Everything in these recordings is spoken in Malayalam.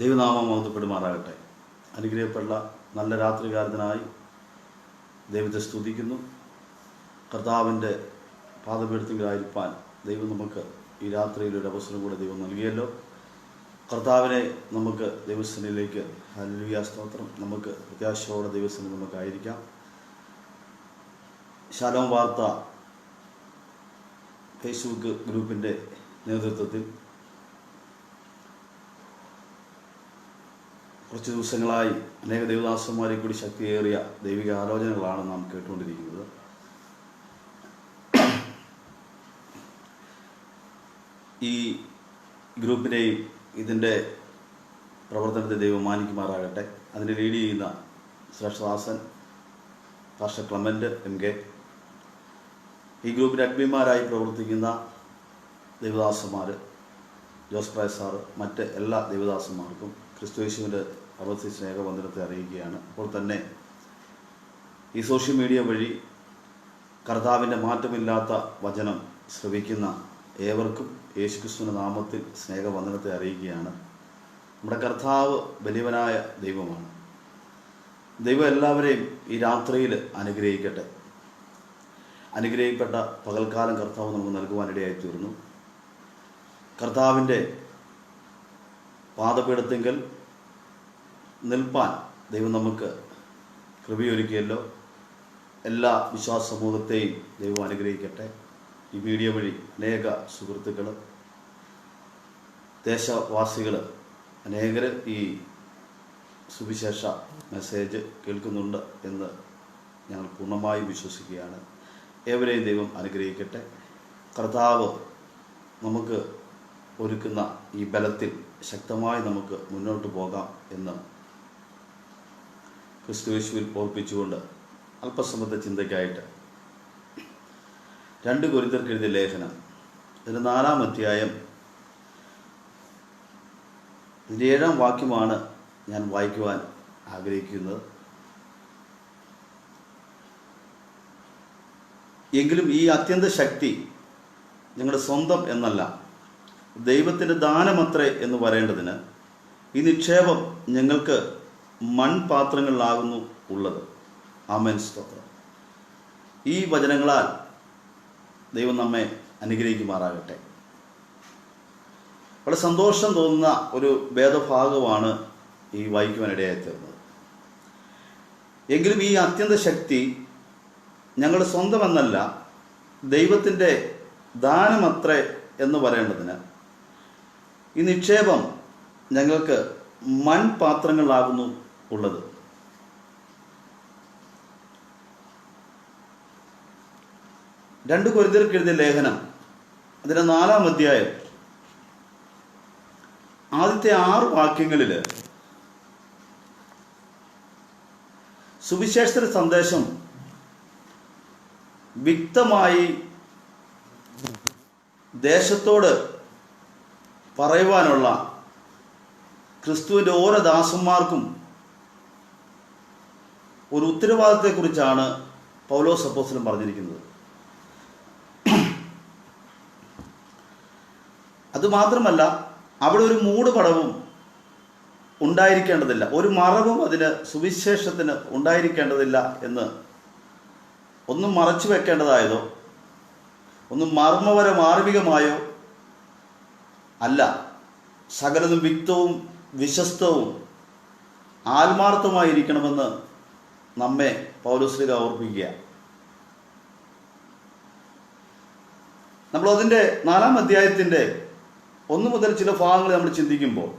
ദൈവനാമം മഹത്വപ്പെടുമാറാകട്ടെ. അനുഗ്രഹിക്കപ്പെട്ട നല്ല രാത്രികാലത്തിനായി ദൈവത്തെ സ്തുതിക്കുന്നു. കർത്താവിൻ്റെ പാദപീഠത്തിലായിരിക്കാൻ ദൈവം നമുക്ക് ഈ രാത്രിയിലൊരു അവസരം കൂടെ ദൈവം നൽകിയല്ലോ. കർത്താവിനെ നമുക്ക് ദൈവസന്നിധിയിലേക്ക് ഹല്ലേലൂയ സ്തോത്രം, നമുക്ക് പ്രത്യാശയോടെ ദൈവസന്നിധി നമുക്കായിരിക്കാം. ശാലോം വാർത്ത ഫേസ്ബുക്ക് ഗ്രൂപ്പിൻ്റെ നേതൃത്വത്തിൽ കുറച്ച് ദിവസങ്ങളായി അനേക ദൈവദാസന്മാരെ കൂടി ശക്തിയേറിയ ദൈവിക ആലോചനകളാണ് നാം കേട്ടുകൊണ്ടിരിക്കുന്നത്. ഈ ഗ്രൂപ്പിനെയും ഇതിൻ്റെ പ്രവർത്തനത്തെ ദൈവം മാനിക്കുമാറാകട്ടെ. അതിനെ ലീഡ് ചെയ്യുന്ന ശ്രേഷ്ഠദാസൻ പാസ്റ്റർ ക്ലെമൻ്റ് MK, ഈ ഗ്രൂപ്പിൻ്റെ അഡ്മിന്മാരായി പ്രവർത്തിക്കുന്ന ദൈവദാസന്മാർ, ജോസ് പ്രായ് സാറ്, മറ്റ് എല്ലാ ദൈവദാസന്മാർക്കും ക്രിസ്തുയേശുവിൻ്റെ അവർത്തി സ്നേഹവന്ദനത്തെ അറിയിക്കുകയാണ്. അപ്പോൾ തന്നെ ഈ സോഷ്യൽ മീഡിയ വഴി കർത്താവിൻ്റെ മാറ്റമില്ലാത്ത വചനം ശ്രവിക്കുന്ന ഏവർക്കും യേശുക്രിസ്തുവിൻ്റെ നാമത്തിൽ സ്നേഹവന്ദനത്തെ അറിയിക്കുകയാണ്. നമ്മുടെ കർത്താവ് വലിയവനായ ദൈവമാണ്. ദൈവം എല്ലാവരെയും ഈ രാത്രിയിൽ അനുഗ്രഹിക്കട്ടെ. അനുഗ്രഹിക്കപ്പെട്ട പകൽക്കാലം കർത്താവ് നമുക്ക് നൽകുവാനിടയായി തീർന്നു. കർത്താവിൻ്റെ പാദപീഠത്തിങ്കൽ നിൽപ്പാൻ ദൈവം നമുക്ക് കൃപയൊരുക്കിയല്ലോ. എല്ലാ വിശ്വാസ സമൂഹത്തെയും ദൈവം അനുഗ്രഹിക്കട്ടെ. ഈ വീഡിയോ വഴി അനേക സുഹൃത്തുക്കൾ, ദേശവാസികൾ അനേകർ ഈ സുവിശേഷ മെസ്സേജ് കേൾക്കുന്നുണ്ട് എന്ന് ഞങ്ങൾ പൂർണ്ണമായും വിശ്വസിക്കുകയാണ്. ഏവരെയും ദൈവം അനുഗ്രഹിക്കട്ടെ. കർത്താവ് നമുക്ക് ഒരുക്കുന്ന ഈ ബലത്തിൽ ശക്തമായി നമുക്ക് മുന്നോട്ട് പോകാം എന്ന് ക്രിസ്തുയേശുവിൽ ഓർപ്പിച്ചുകൊണ്ട് അല്പസമയത്തെ ചിന്തയ്ക്കായിട്ട് 2 കൊരിന്ത്യർക്ക് എഴുതിയ ലേഖനം, ഇതിൻ്റെ 4-ാം അധ്യായം, ഇതിൻ്റെ 7-ാം വാക്യമാണ് ഞാൻ വായിക്കുവാൻ ആഗ്രഹിക്കുന്നത്. എങ്കിലും ഈ അത്യന്ത ശക്തി ഞങ്ങളുടെ സ്വന്തം എന്നല്ല, ദൈവത്തിൻ്റെ ദാനമത്രേ എന്ന് പറയേണ്ടതിന് ഈ നിക്ഷേപം ഞങ്ങൾക്ക് മൺപാത്രങ്ങളിലാകുന്നു ഉള്ളത്. ആമേൻ സ്തോത്രം. ഈ വചനങ്ങളാൽ ദൈവം നമ്മെ അനുഗ്രഹിക്കുമാറാകട്ടെ. വളരെ സന്തോഷം തോന്നുന്ന ഒരു വേദഭാഗമാണ് ഈ വായിക്കുവാനിടയായി തീർന്നത്. എങ്കിലും ഈ അത്യന്ത ശക്തി ഞങ്ങളുടെ സ്വന്തമെന്നല്ല, ദൈവത്തിൻ്റെ ദാനമത്രേ എന്ന് പറയേണ്ടതിന് ഈ നിക്ഷേപം ഞങ്ങൾക്ക് മൺപാത്രങ്ങളിലാകുന്നു ഉള്ളത്. രണ്ട് കൊരിന്ത്യർക്ക് എഴുതിയ ലേഖനം, അതിൻ്റെ 4-ാം അധ്യായം ആദ്യത്തെ 6 വാക്യങ്ങളിൽ സുവിശേഷത്തിന്റെ സന്ദേശം വ്യക്തമായി ദേശത്തോട് പറയുവാനുള്ള ക്രിസ്തുവിൻ്റെ ഓരോ ദാസന്മാർക്കും ഒരു ഉത്തരവാദിത്തത്തെക്കുറിച്ചാണ് പൗലോസ് അപ്പോസ്തലൻ പറഞ്ഞിരിക്കുന്നത്. അതുമാത്രമല്ല, അവിടെ ഒരു മൂടുപടവും ഉണ്ടായിരിക്കേണ്ടതില്ല, ഒരു മറവും അതിന് സുവിശേഷത്തിന് ഉണ്ടായിരിക്കേണ്ടതില്ല എന്ന്, ഒന്നും മറച്ചു വെക്കേണ്ടതായതോ ഒന്നും മാർമികമായോ അല്ല, സകലതും വ്യക്തവും വിശ്വസ്തവും ആത്മാർത്ഥമായിരിക്കണമെന്ന് നമ്മെ പൗലോസ് ഓർപ്പിക്കുക. നമ്മൾ അതിൻ്റെ 4-ാം അധ്യായത്തിൻ്റെ 1 മുതൽ ചില ഭാഗങ്ങൾ നമ്മൾ ചിന്തിക്കുമ്പോൾ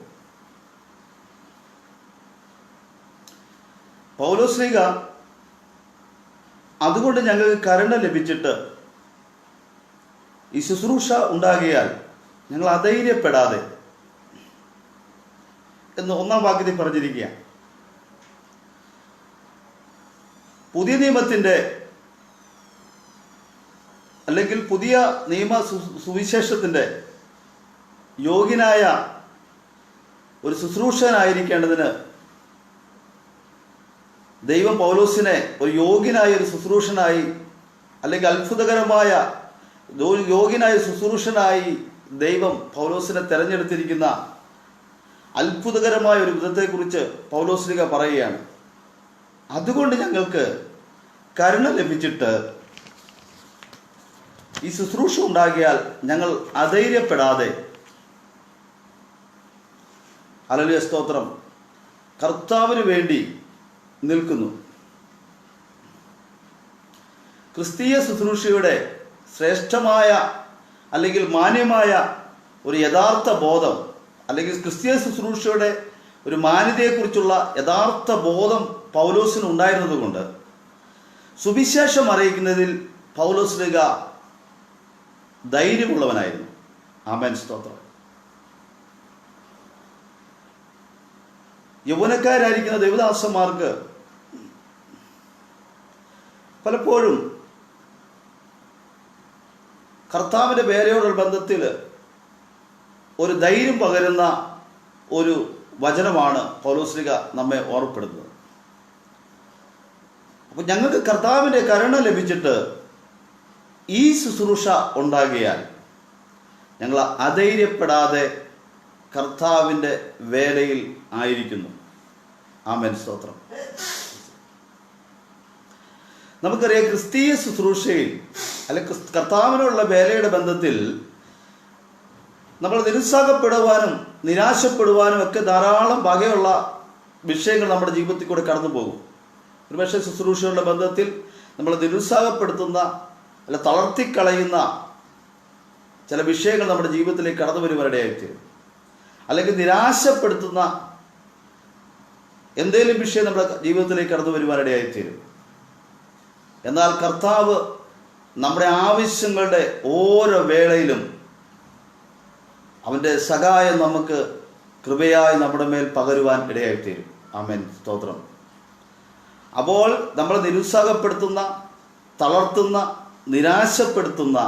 പൗലോസ് അതുകൊണ്ട് ഞങ്ങൾക്ക് കരുണ ലഭിച്ചിട്ട് ഈ ശുശ്രൂഷ ഉണ്ടാകിയാൽ ഞങ്ങൾ അധൈര്യപ്പെടാതെ എന്ന് 1-ാം വാക്യത്തിൽ പറഞ്ഞിരിക്കുക. പുതിയ നിയമത്തിൻ്റെ അല്ലെങ്കിൽ പുതിയ നിയമ സുവിശേഷത്തിൻ്റെ യോഗ്യനായ ഒരു ശുശ്രൂഷകനായിരിക്കേണ്ടതിന് ദൈവം പൗലോസിനെ ഒരു യോഗ്യനായ ഒരു ശുശ്രൂഷനായി, അല്ലെങ്കിൽ അത്ഭുതകരമായ യോഗ്യനായ ശുശ്രൂഷനായി ദൈവം പൗലോസിനെ തിരഞ്ഞെടുത്തിരിക്കുന്ന അത്ഭുതകരമായ ഒരു വിധത്തെക്കുറിച്ച് പൗലോസ്ലീഹ പറയുകയാണ്. അതുകൊണ്ട് ഞങ്ങൾക്ക് കരുണ ലഭിച്ചിട്ട് ഈ ശുശ്രൂഷ ഉണ്ടാകിയാൽ ഞങ്ങൾ അധൈര്യപ്പെടാതെ, ഹല്ലേലൂയ സ്തോത്രം, കർത്താവിന് വേണ്ടി നിൽക്കുന്നു. ക്രിസ്തീയ ശുശ്രൂഷയുടെ ശ്രേഷ്ഠമായ അല്ലെങ്കിൽ മാന്യമായ ഒരു യഥാർത്ഥ ബോധം, അല്ലെങ്കിൽ ക്രിസ്തീയ ശുശ്രൂഷയുടെ ഒരു മാന്യതയെക്കുറിച്ചുള്ള യഥാർത്ഥ ബോധം പൗലോസിന് ഉണ്ടായിരുന്നത് കൊണ്ട് സുവിശേഷം അറിയിക്കുന്നതിൽ പൗലോസ്ലീഹ ധൈര്യമുള്ളവനായിരുന്നു. ആമേൻ സ്തോത്രം. യൗവനക്കാരായിരിക്കുന്ന ദൈവദാസന്മാർക്ക് പലപ്പോഴും കർത്താവിൻ്റെ വേലയോടുള്ള ബന്ധത്തിൽ ഒരു ധൈര്യം പകരുന്ന ഒരു വചനമാണ് പൗലോസ്ലീഹ നമ്മെ ഓർമ്മപ്പെടുത്തുന്നത്. അപ്പോൾ ഞങ്ങൾക്ക് കർത്താവിൻ്റെ കരുണ ലഭിച്ചിട്ട് ഈ ശുശ്രൂഷ ഉണ്ടാകിയാൽ ഞങ്ങൾ അധൈര്യപ്പെടാതെ കർത്താവിൻ്റെ വേലയിൽ ആയിരിക്കുന്നു. ആമേൻ സ്തോത്രം. നമുക്കറിയാം, ക്രിസ്തീയ ശുശ്രൂഷയിൽ അല്ലെങ്കിൽ കർത്താവിനുള്ള വേലയുടെ ബന്ധത്തിൽ നമ്മൾ നിരുത്സാഹപ്പെടുവാനും നിരാശപ്പെടുവാനും ഒക്കെ ധാരാളം വകയുള്ള വിഷയങ്ങൾ നമ്മുടെ ജീവിതത്തിൽ കൂടെ കടന്നു പോകും. ഒരുപക്ഷെ ശുശ്രൂഷയുടെ ബന്ധത്തിൽ നമ്മൾ നിരുത്സാഹപ്പെടുത്തുന്ന അല്ല തളർത്തിക്കളയുന്ന ചില വിഷയങ്ങൾ നമ്മുടെ ജീവിതത്തിലേക്ക് കടന്നു വരുവാനിടയായിത്തീരും. അല്ലെങ്കിൽ നിരാശപ്പെടുത്തുന്ന എന്തെങ്കിലും വിഷയം നമ്മുടെ ജീവിതത്തിലേക്ക് കടന്നു വരുവാനിടയായിത്തീരും. എന്നാൽ കർത്താവ് നമ്മുടെ ആവശ്യങ്ങളുടെ ഓരോ വേളയിലും അവൻ്റെ സഹായം നമുക്ക് കൃപയായി നമ്മുടെ മേൽ പകരുവാൻ ഇടയായിത്തീരും. ആമേൻ സ്തോത്രം. അപ്പോൾ നമ്മളെ നിരുത്സാഹപ്പെടുത്തുന്ന, തളർത്തുന്ന, നിരാശപ്പെടുത്തുന്ന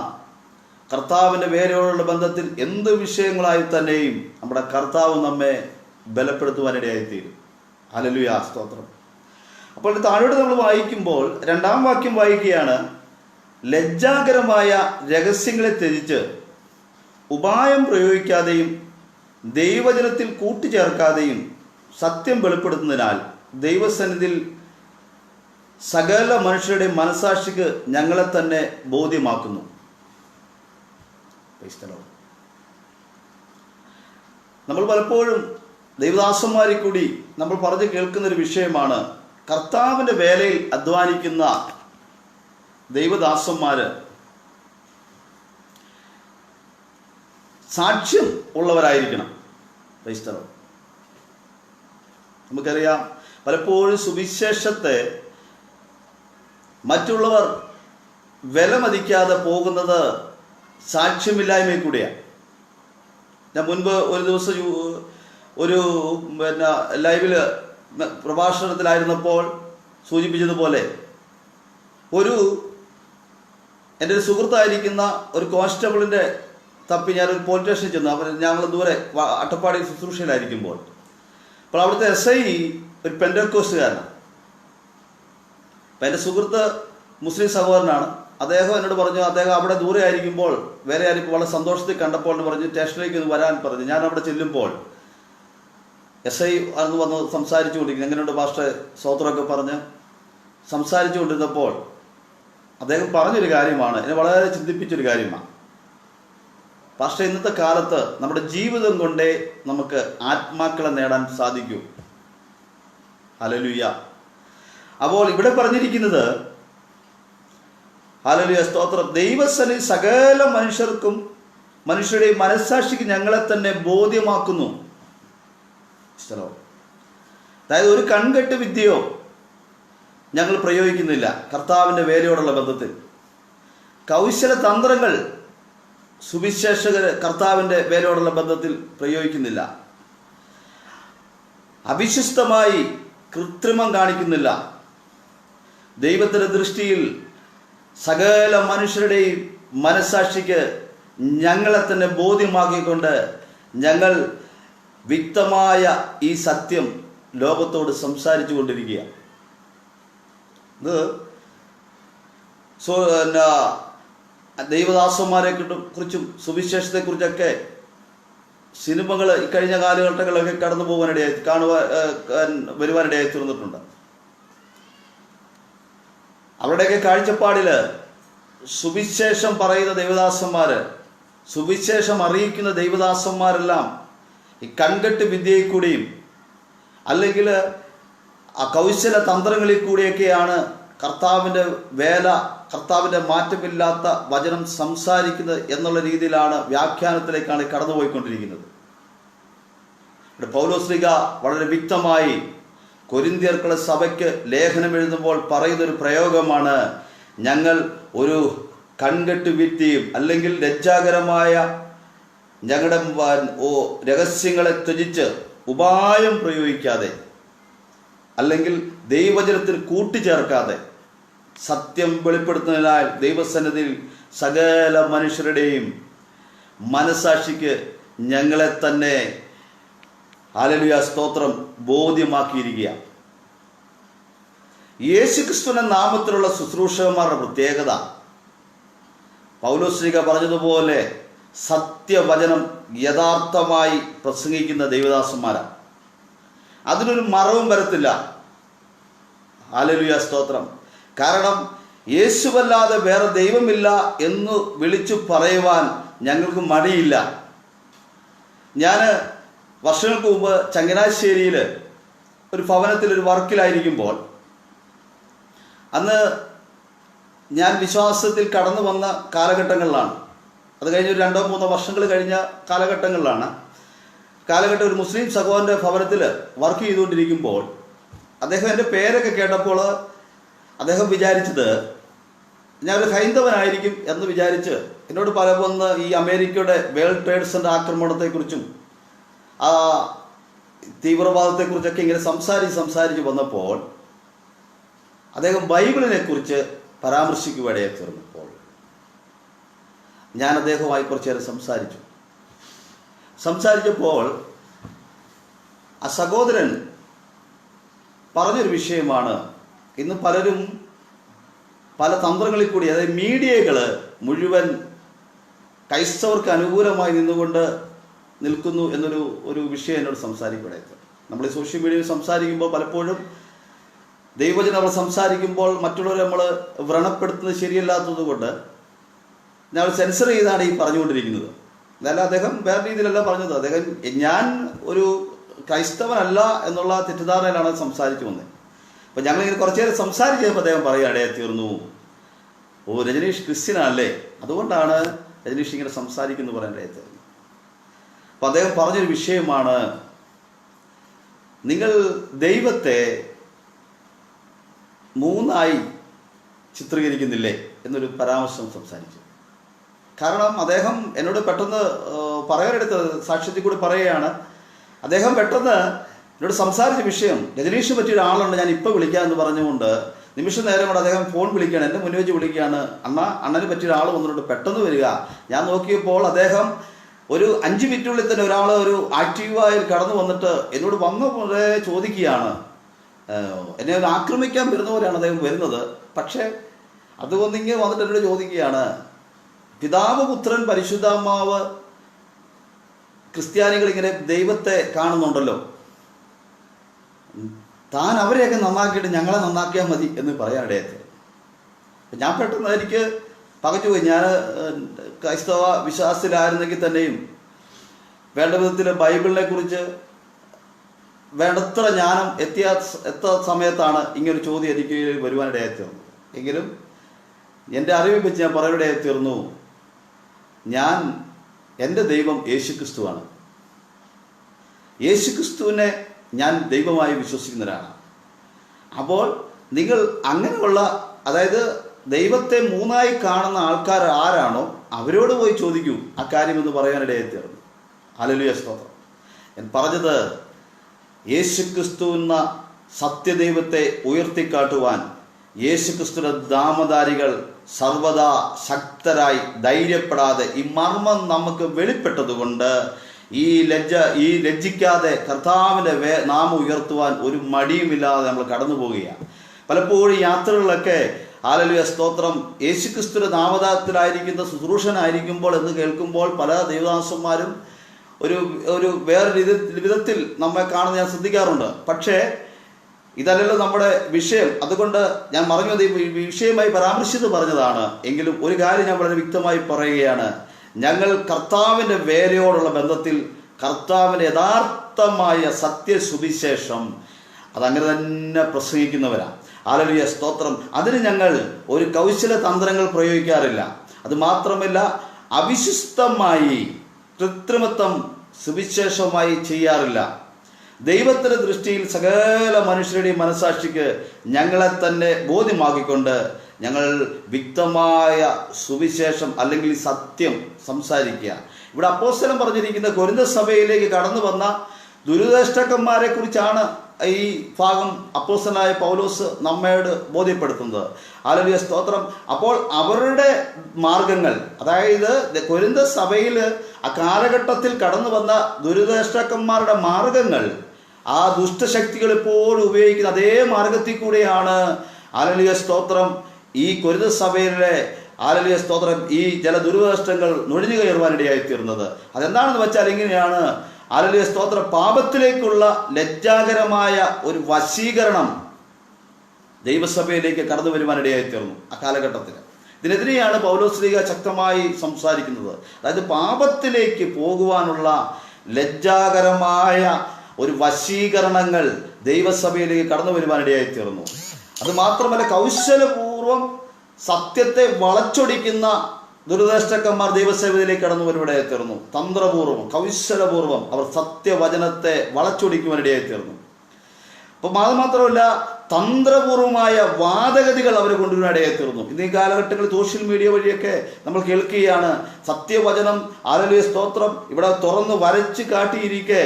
കർത്താവിൻ്റെ വേലയോടുള്ള ബന്ധത്തിൽ എന്ത് വിഷയങ്ങളായി തന്നെയും നമ്മുടെ കർത്താവ് നമ്മെ ബലപ്പെടുത്തുവാനിടയായിത്തീരും. ഹല്ലേലൂയ സ്തോത്രം. അപ്പോൾ താഴോട്ട് നമ്മൾ വായിക്കുമ്പോൾ 2-ാം വാക്യം വായിക്കുകയാണ്, ലജ്ജാകരമായ രഹസ്യങ്ങളെ ത്യജിച്ച് ഉപായം പ്രയോഗിക്കാതെയും ദൈവജനത്തിൽ കൂട്ടിച്ചേർക്കാതെയും സത്യം വെളിപ്പെടുത്തുന്നതിനാൽ ദൈവസന്നിധിയിൽ സകല മനുഷ്യരുടെ മനസാക്ഷിക്ക് ഞങ്ങളെ തന്നെ ബോധ്യമാക്കുന്നു. നമ്മൾ പലപ്പോഴും ദൈവദാസന്മാരിൽ കൂടി നമ്മൾ പറഞ്ഞു കേൾക്കുന്ന ഒരു വിഷയമാണ്, കർത്താവിൻ്റെ വേലയിൽ അധ്വാനിക്കുന്ന ദൈവദാസന്മാര് സാക്ഷ്യം ഉള്ളവരായിരിക്കണം. നമുക്കറിയാം, പലപ്പോഴും സുവിശേഷത്തെ മറ്റുള്ളവർ വിലമതിക്കാതെ പോകുന്നത് സാക്ഷ്യമില്ലായ്മയിൽ കൂടിയാണ്. ഞാൻ മുൻപ് ഒരു ദിവസം ഒരു ലൈവിൽ പ്രഭാഷണത്തിലായിരുന്നപ്പോൾ സൂചിപ്പിച്ചതുപോലെ എൻ്റെ ഒരു സുഹൃത്തായിരിക്കുന്ന ഒരു കോൺസ്റ്റബിളിൻ്റെ തപ്പി ഞാനൊരു പോലീസ് സ്റ്റേഷനിൽ ചെന്നു. അവർ ഞങ്ങൾ ദൂരെ അട്ടപ്പാടി ശുശ്രൂഷയിലായിരിക്കുമ്പോൾ അപ്പോൾ അവിടുത്തെ SI ഒരു പെന്തക്കോസ്റ്റുകാരനാണ്. അപ്പം എൻ്റെ സുഹൃത്ത് മുസ്ലിം സഹോദരനാണ്. അദ്ദേഹം എന്നോട് പറഞ്ഞു, അദ്ദേഹം അവിടെ ദൂരെ ആയിരിക്കുമ്പോൾ വേറെ ആയിരിക്കും വളരെ സന്തോഷത്തിൽ കണ്ടപ്പോൾ എന്ന് പറഞ്ഞ് സ്റ്റേഷനിലേക്ക് ഒന്ന് വരാൻ പറഞ്ഞു. ഞാൻ അവിടെ ചെല്ലുമ്പോൾ SI അന്ന് വന്ന് സംസാരിച്ചു കൊണ്ടിരിക്കുന്നു. എങ്ങനെയുണ്ട് പാസ്റ്റർ സ്തോത്രമൊക്കെ പറഞ്ഞ് സംസാരിച്ചു കൊണ്ടിരുന്നപ്പോൾ അദ്ദേഹം പറഞ്ഞൊരു കാര്യമാണ്, എന്നെ വളരെ ചിന്തിപ്പിച്ചൊരു കാര്യമാണ്. പാസ്റ്റർ, ഇന്നത്തെ കാലത്ത് നമ്മുടെ ജീവിതം കൊണ്ടേ നമുക്ക് ആത്മാക്കളെ നേടാൻ സാധിക്കൂ. ഹല്ലേലൂയ. അപ്പോൾ ഇവിടെ പറഞ്ഞിരിക്കുന്നത്, ഹല്ലേലൂയ സ്തോത്രം, ദൈവസന്നിധി സകല മനുഷ്യർക്കും മനുഷ്യരുടെ മനസ്സാക്ഷിക്ക് ഞങ്ങളെ തന്നെ ബോധ്യമാക്കുന്നു. അതായത് ഒരു കൺകെട്ട് വിദ്യയോ ഞങ്ങൾ പ്രയോഗിക്കുന്നില്ല കർത്താവിൻ്റെ വേലയോടുള്ള ബന്ധത്തിൽ. കൗശല തന്ത്രങ്ങൾ സുവിശേഷകർ കർത്താവിൻ്റെ വേലയോടുള്ള ബന്ധത്തിൽ പ്രയോഗിക്കുന്നില്ല. അവിശ്വസ്തമായി കൃത്രിമം കാണിക്കുന്നില്ല. ദൈവത്തിൻ്റെ ദൃഷ്ടിയിൽ സകല മനുഷ്യരുടെയും മനസ്സാക്ഷിക്ക് ഞങ്ങളെ തന്നെ ബോധ്യമാക്കിക്കൊണ്ട് ഞങ്ങൾ വ്യക്തമായ ഈ സത്യം ലോകത്തോട് സംസാരിച്ചു കൊണ്ടിരിക്കുക. ഇത് ദൈവദാസന്മാരെ കുറിച്ചും സുവിശേഷത്തെക്കുറിച്ചൊക്കെ സിനിമകൾ ഇക്കഴിഞ്ഞ കാലഘട്ടങ്ങളിലൊക്കെ കടന്നു പോകാനിടയായി വരുവാനിടയായി തീർന്നിട്ടുണ്ട്. അവരുടെയൊക്കെ കാഴ്ചപ്പാടിൽ സുവിശേഷം പറയുന്ന ദൈവദാസന്മാര്, സുവിശേഷം അറിയിക്കുന്ന ദൈവദാസന്മാരെല്ലാം ഈ കൺകെട്ട് വിദ്യയിൽ കൂടിയും അല്ലെങ്കിൽ ആ കൗശല തന്ത്രങ്ങളിൽ കൂടിയൊക്കെയാണ് കർത്താവിൻ്റെ വേല, കർത്താവിൻ്റെ മാറ്റമില്ലാത്ത വചനം സംസാരിക്കുന്നത് എന്നുള്ള രീതിയിലാണ്, വ്യാഖ്യാനത്തിലേക്കാണ് കടന്നുപോയിക്കൊണ്ടിരിക്കുന്നത്. ഇവിടെ പൗലോസ്ലീഹ വളരെ വ്യക്തമായി കൊരിന്ത്യർക്കുള്ള സഭയ്ക്ക് ലേഖനം എഴുതുമ്പോൾ പറയുന്നൊരു പ്രയോഗമാണ്, ഞങ്ങൾ ഒരു കൺകെട്ട് വിദ്യയും അല്ലെങ്കിൽ ലജ്ജാകരമായ ഞങ്ങളുടെ രഹസ്യങ്ങളെ ത്യജിച്ച് ഉപായം പ്രയോഗിക്കാതെ അല്ലെങ്കിൽ ദൈവവചനത്തിൽ കൂട്ടിച്ചേർക്കാതെ സത്യം വെളിപ്പെടുത്തുന്നതിനാൽ ദൈവസന്നിധിയിൽ സകല മനുഷ്യരുടെയും മനസാക്ഷിക്ക് ഞങ്ങളെ തന്നെ ഹല്ലേലൂയ സ്തോത്രം ബോധ്യമാക്കിയിരിക്കുക. യേശുക്രിസ്തുവിന്റെ നാമത്തിലുള്ള ശുശ്രൂഷകന്മാരുടെ പ്രത്യേകത പൗലോസ്ലീഹ പറഞ്ഞതുപോലെ സത്യവചനം യഥാർത്ഥമായി പ്രസംഗിക്കുന്ന ദൈവദാസന്മാരാണ്. അതിനൊരു മറവും വരത്തില്ല. ഹല്ലേലൂയ സ്തോത്രം. കാരണം യേശുവല്ലാതെ വേറെ ദൈവമില്ല എന്ന് വിളിച്ചു പറയുവാൻ ഞങ്ങൾക്ക് മടിയില്ല. ഞാൻ വർഷങ്ങൾക്ക് മുമ്പ് ചങ്ങനാശ്ശേരിയിൽ ഒരു ഭവനത്തിൽ ഒരു വർക്കിലായിരിക്കുമ്പോൾ, അന്ന് ഞാൻ വിശ്വാസത്തിൽ കടന്നു വന്ന കാലഘട്ടങ്ങളിലാണ്, അത് കഴിഞ്ഞ് ഒരു 2-3 വർഷങ്ങൾ കഴിഞ്ഞ കാലഘട്ടങ്ങളിലാണ്. കാലഘട്ടം ഒരു മുസ്ലിം സഹോദരൻ്റെ ഭവനത്തിൽ വർക്ക് ചെയ്തുകൊണ്ടിരിക്കുമ്പോൾ അദ്ദേഹം എൻ്റെ പേരൊക്കെ കേട്ടപ്പോൾ അദ്ദേഹം വിചാരിച്ചത് ഞാനൊരു ഹൈന്ദവനായിരിക്കും എന്ന് വിചാരിച്ച് എന്നോട് പലപ്പോന്ന് ഈ അമേരിക്കയുടെ വേൾഡ് ട്രേഡ് സെൻ്റർ ആക്രമണത്തെക്കുറിച്ചും ആ തീവ്രവാദത്തെക്കുറിച്ചൊക്കെ ഇങ്ങനെ സംസാരിച്ച് വന്നപ്പോൾ അദ്ദേഹം ബൈബിളിനെ കുറിച്ച് പരാമർശിക്കുവാനിടയായി തീർന്നപ്പോൾ ഞാൻ അദ്ദേഹവുമായി കുറച്ചു നേരം സംസാരിച്ചപ്പോൾ ആ സഹോദരൻ പറഞ്ഞൊരു വിഷയമാണ്, ഇന്ന് പലരും പല തന്ത്രങ്ങളിൽ കൂടി, അതായത് മീഡിയകൾ മുഴുവൻ ക്രൈസ്തവർക്ക് അനുകൂലമായി നിൽക്കുന്നു എന്നൊരു വിഷയം എന്നോട് സംസാരിക്കുകയായിരുന്നു. നമ്മൾ ഈ സോഷ്യൽ മീഡിയയിൽ സംസാരിക്കുമ്പോൾ പലപ്പോഴും ദൈവവചനം നമ്മൾ സംസാരിക്കുമ്പോൾ മറ്റുള്ളവരെ നമ്മൾ വ്രണപ്പെടുത്തുന്നത് ശരിയല്ലാത്തത് കൊണ്ട് ഞാൻ സെൻസർ ചെയ്താണ് ഈ പറഞ്ഞുകൊണ്ടിരിക്കുന്നത്. അതല്ല, അദ്ദേഹം വേറെ രീതിയിലല്ല പറഞ്ഞത്. അദ്ദേഹം ഞാൻ ഒരു ക്രൈസ്തവനല്ല എന്നുള്ള തെറ്റിദ്ധാരണയിലാണ് സംസാരിച്ചു വന്നത്. അപ്പം ഞങ്ങളിങ്ങനെ കുറച്ചു നേരം സംസാരിച്ചപ്പോൾ അദ്ദേഹം പറയുകയാണേ തീർന്നു, രജനീഷ് ക്രിസ്ത്യനല്ലേ, അതുകൊണ്ടാണ് രജനീഷ് ഇങ്ങനെ സംസാരിക്കുന്നു പറയാനിടയായി തീർന്നു. അപ്പം അദ്ദേഹം പറഞ്ഞൊരു വിഷയമാണ്, നിങ്ങൾ ദൈവത്തെ 3 ചിത്രീകരിക്കുന്നില്ലേ എന്നൊരു പരാമർശം സംസാരിച്ചു. കാരണം അദ്ദേഹം എന്നോട് പെട്ടെന്ന് പറയാനെടുത്തത് സാക്ഷ്യത്തിൽ കൂടി പറയുകയാണ്. അദ്ദേഹം പെട്ടെന്ന് എന്നോട് സംസാരിച്ച വിഷയം, രജനീഷിന് പറ്റിയ ഒരാളുണ്ട് ഞാൻ ഇപ്പോൾ വിളിക്കാമെന്ന് പറഞ്ഞുകൊണ്ട് നിമിഷം നേരം കൊണ്ട് അദ്ദേഹം ഫോൺ വിളിക്കുകയാണ്, എൻ്റെ മുന്നിൽ വെച്ച് വിളിക്കുകയാണ്, അണ്ണന് പറ്റിയ ഒരാൾ വന്നിട്ടുണ്ട്, പെട്ടെന്ന് വരിക. ഞാൻ നോക്കിയപ്പോൾ അദ്ദേഹം ഒരു 5 മിനിറ്റിനുള്ളിൽ തന്നെ ഒരാൾ ഒരു ആക്റ്റീവായി കടന്നു വന്നിട്ട് എന്നോട് വന്ന പോലെ ചോദിക്കുകയാണ്, എന്നെ ഒരു ആക്രമിക്കാൻ വരുന്ന പോലെയാണ് അദ്ദേഹം വരുന്നത്. പക്ഷേ അതുകൊണ്ടിങ്ങനെ വന്നിട്ട് എന്നോട് ചോദിക്കുകയാണ്, പിതാവ് പുത്രൻ പരിശുദ്ധാത്മാവ് ക്രിസ്ത്യാനികൾ ഇങ്ങനെ ദൈവത്തെ കാണുന്നുണ്ടല്ലോ, താൻ അവരെയൊക്കെ നന്നാക്കിയിട്ട് ഞങ്ങളെ നന്നാക്കിയാൽ മതി എന്ന് പറയാനിടയായി. ഞാൻ പെട്ടെന്ന് എനിക്ക് പകച്ചുപോയി. ഞാൻ ക്രൈസ്തവ വിശ്വാസത്തിലായിരുന്നെങ്കിൽ തന്നെയും വേണ്ട വിധത്തിൽ ബൈബിളിനെ കുറിച്ച് വേണ്ടത്ര ജ്ഞാനം എത്ത സമയത്താണ് ഇങ്ങനൊരു ചോദ്യം എനിക്ക് വരുവാനിടയായി തീർന്നു. എങ്കിലും എൻ്റെ അറിവ് വെച്ച് ഞാൻ പറയാനിടയായി തീർന്നു, എൻ്റെ ദൈവം യേശുക്രിസ്തുവാണ്. യേശുക്രിസ്തുവിനെ ഞാൻ ദൈവമായി വിശ്വസിക്കുന്ന ഒരാളാണ്. അപ്പോൾ നിങ്ങൾ അങ്ങനെയുള്ള, അതായത് ദൈവത്തെ 3 കാണുന്ന ആൾക്കാർ ആരാണോ അവരോട് പോയി ചോദിക്കൂ ആ കാര്യമെന്ന് പറയാനിടയായി തീർന്നു. ഹല്ലേലൂയ സ്തോത്രം. ഞാൻ പറഞ്ഞത്, യേശുക്രിസ്തു എന്ന സത്യദൈവത്തെ ഉയർത്തിക്കാട്ടുവാൻ യേശുക്രിസ്തുവിന്റെ നാമധാരികൾ സർവദാ ശക്തരായി ധൈര്യപ്പെടാതെ ഈ മർമ്മം നമുക്ക് വെളിപ്പെട്ടതുകൊണ്ട് ഈ ലജ്ജിക്കാതെ കർത്താവിൻ്റെ നാമം ഉയർത്തുവാൻ ഒരു മടിയുമില്ലാതെ നമ്മൾ കടന്നു പോവുകയാണ്. പലപ്പോഴും യാത്രകളിലൊക്കെ ഹല്ലേലൂയ സ്തോത്രം യേശുക്രിസ്തുവിന്റെ നാമധാരത്തിലായിരിക്കുന്ന ശുശ്രൂഷനായിരിക്കുമ്പോൾ എന്ന് കേൾക്കുമ്പോൾ പല ദൈവദാസന്മാരും ഒരു ഒരു വേറെ വിധത്തിൽ നമ്മെ കാണുന്ന ഞാൻ ശ്രദ്ധിക്കാറുണ്ട്. പക്ഷേ ഇതല്ലല്ലോ നമ്മുടെ വിഷയം. അതുകൊണ്ട് ഞാൻ പറഞ്ഞത് ഈ വിഷയമായി പരാമർശിച്ച് പറഞ്ഞതാണ്. എങ്കിലും ഒരു കാര്യം ഞാൻ വളരെ വ്യക്തമായി പറയുകയാണ്. ഞങ്ങൾ കർത്താവിൻ്റെ വേലയോടുള്ള ബന്ധത്തിൽ കർത്താവിൻ്റെ യഥാർത്ഥമായ സത്യസുവിശേഷം അതങ്ങനെ തന്നെ പ്രസംഗിക്കുന്നവരാണ്. ഹല്ലേലൂയ, സ്തോത്രം. അതിന് ഞങ്ങൾ ഒരു കൗശല തന്ത്രങ്ങൾ പ്രയോഗിക്കാറില്ല. അത് മാത്രമല്ല, അവിശുദ്ധമായി കൃത്രിമത്വം സുവിശേഷമായി ചെയ്യാറില്ല. ദൈവത്തിൻ്റെ ദൃഷ്ടിയിൽ സകല മനുഷ്യരുടെയും മനസാക്ഷിക്ക് ഞങ്ങളെ തന്നെ ബോധ്യമാക്കിക്കൊണ്ട് ഞങ്ങൾ വ്യക്തമായ സുവിശേഷം അല്ലെങ്കിൽ സത്യം സംസാരിക്കുക. ഇവിടെ അപ്പോസ്തലൻ പറഞ്ഞിരിക്കുന്ന കൊരിന്ത സഭയിലേക്ക് കടന്നു വന്ന ദുരുദേഷ്ടക്കന്മാരെ കുറിച്ചാണ് ഈ ഭാഗം അപ്പോസ്തലനായ പൗലോസ് നമ്മയോട് ബോധ്യപ്പെടുത്തുന്നത്. ഹല്ലേലൂയ, സ്തോത്രം. അപ്പോൾ അവരുടെ മാർഗങ്ങൾ, അതായത് കൊരിന്ത സഭയിൽ ആ കാലഘട്ടത്തിൽ കടന്നു വന്ന ദുരുദേഷ്ടക്കന്മാരുടെ മാർഗങ്ങൾ, ആ ദുഷ്ടശക്തികൾ എപ്പോഴും ഉപയോഗിക്കുന്ന അതേ മാർഗത്തിൽ കൂടെയാണ് ഹല്ലേലൂയ, സ്തോത്രം, ഈ കൊരിന്ത സഭയിലെ ഹല്ലേലൂയ, സ്തോത്രം, ഈ ചില ദുരുദേഷ്ടങ്ങൾ നുഴഞ്ഞു കയറുവാനിടയായി തീർന്നത്. അതെന്താണെന്ന് വെച്ചാൽ ഇങ്ങനെയാണ്. ഹല്ലേലൂയ, സ്തോത്രം, പാപത്തിലേക്കുള്ള ലജ്ജാകരമായ ഒരു വശീകരണം ദൈവസഭയിലേക്ക് കടന്നു വരുവാനിടയായി തീർന്നു ആ കാലഘട്ടത്തിൽ. ഇതിനെതിരെയാണ് പൗലോസ്ലീഹ ശക്തമായി സംസാരിക്കുന്നത്. അതായത് പാപത്തിലേക്ക് പോകുവാനുള്ള ലജ്ജാകരമായ ഒരു വശീകരണങ്ങൾ ദൈവസഭയിലേക്ക് കടന്നു വരുവാനിടയായി തീർന്നു. അത് മാത്രമല്ല, കൗശലപൂർവം സത്യത്തെ വളച്ചൊടിക്കുന്ന ദുരുദേഷ്ടക്കന്മാർ ദൈവസേവയിലേക്ക് കടന്നു വരുവാനിടയായി തീർന്നു. തന്ത്രപൂർവ്വം, കൗശലപൂർവ്വം അവർ സത്യവചനത്തെ വളച്ചൊടിക്കുവാനിടയായി തീർന്നു. അപ്പം അത് മാത്രമല്ല, തന്ത്രപൂർവമായ വാദഗതികൾ അവർ കൊണ്ടുവരാനിടയായി തീർന്നു. ഇന്നീ കാലഘട്ടങ്ങളിൽ സോഷ്യൽ മീഡിയ വഴിയൊക്കെ നമ്മൾ കേൾക്കുകയാണ്. സത്യവചനം, ഹല്ലേലൂയ, സ്തോത്രം, ഇവിടെ തുറന്ന് വരച്ച് കാട്ടിയിരിക്കെ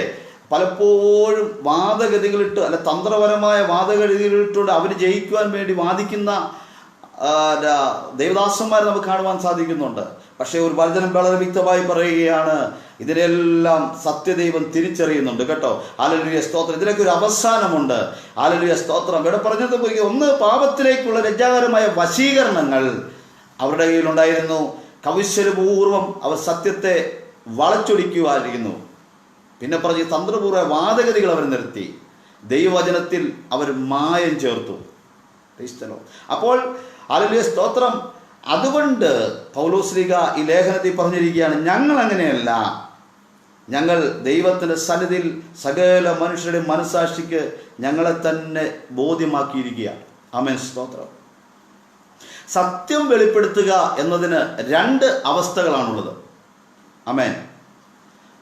പലപ്പോഴും വാദഗതികളിട്ട്, അല്ല തന്ത്രപരമായ വാദഗതികളിട്ടുകൊണ്ട് അവർ ജയിക്കുവാൻ വേണ്ടി വാദിക്കുന്ന ദേവദാസന്മാരെ നമുക്ക് കാണുവാൻ സാധിക്കുന്നുണ്ട്. പക്ഷേ ഒരു വചനം വളരെ വ്യക്തമായി പറയുകയാണ്, ഇതിനെല്ലാം സത്യദൈവം തിരിച്ചറിയുന്നുണ്ട് കേട്ടോ. ഹല്ലേലൂയ, സ്തോത്രം. ഇതിനൊക്കെ ഒരു അവസാനമുണ്ട്. ഹല്ലേലൂയ, സ്തോത്രം. ഇവിടെ പറഞ്ഞത് ഒന്ന്, പാപത്തിലേക്കുള്ള ലജ്ജാകരമായ വശീകരണങ്ങൾ അവരുടെ കയ്യിലുണ്ടായിരുന്നു. കൗശലപൂർവം അവർ സത്യത്തെ വളച്ചൊടിക്കുമായിരുന്നു. പിന്നെ പറഞ്ഞ് തന്ത്രപൂർവ്വ വാദഗതികൾ അവർ നിർത്തി. ദൈവവചനത്തിൽ അവർ മായം ചേർത്തു. അപ്പോൾ ഹല്ലേലൂയ, സ്തോത്രം, അതുകൊണ്ട് പൗലോസ്ലീഹ ഈ ലേഖനത്തിൽ പറഞ്ഞിരിക്കുകയാണ്, ഞങ്ങൾ അങ്ങനെയല്ല. ഞങ്ങൾ ദൈവത്തിൻ്റെ സന്നിധിയിൽ സകല മനുഷ്യരുടെ മനസാക്ഷിക്ക് ഞങ്ങളെ തന്നെ ബോധ്യമാക്കിയിരിക്കുകയാണ്. ആമേൻ, സ്തോത്രം. സത്യം വെളിപ്പെടുത്തുക എന്നതിന് രണ്ട് അവസ്ഥകളാണുള്ളത്. ആമേൻ.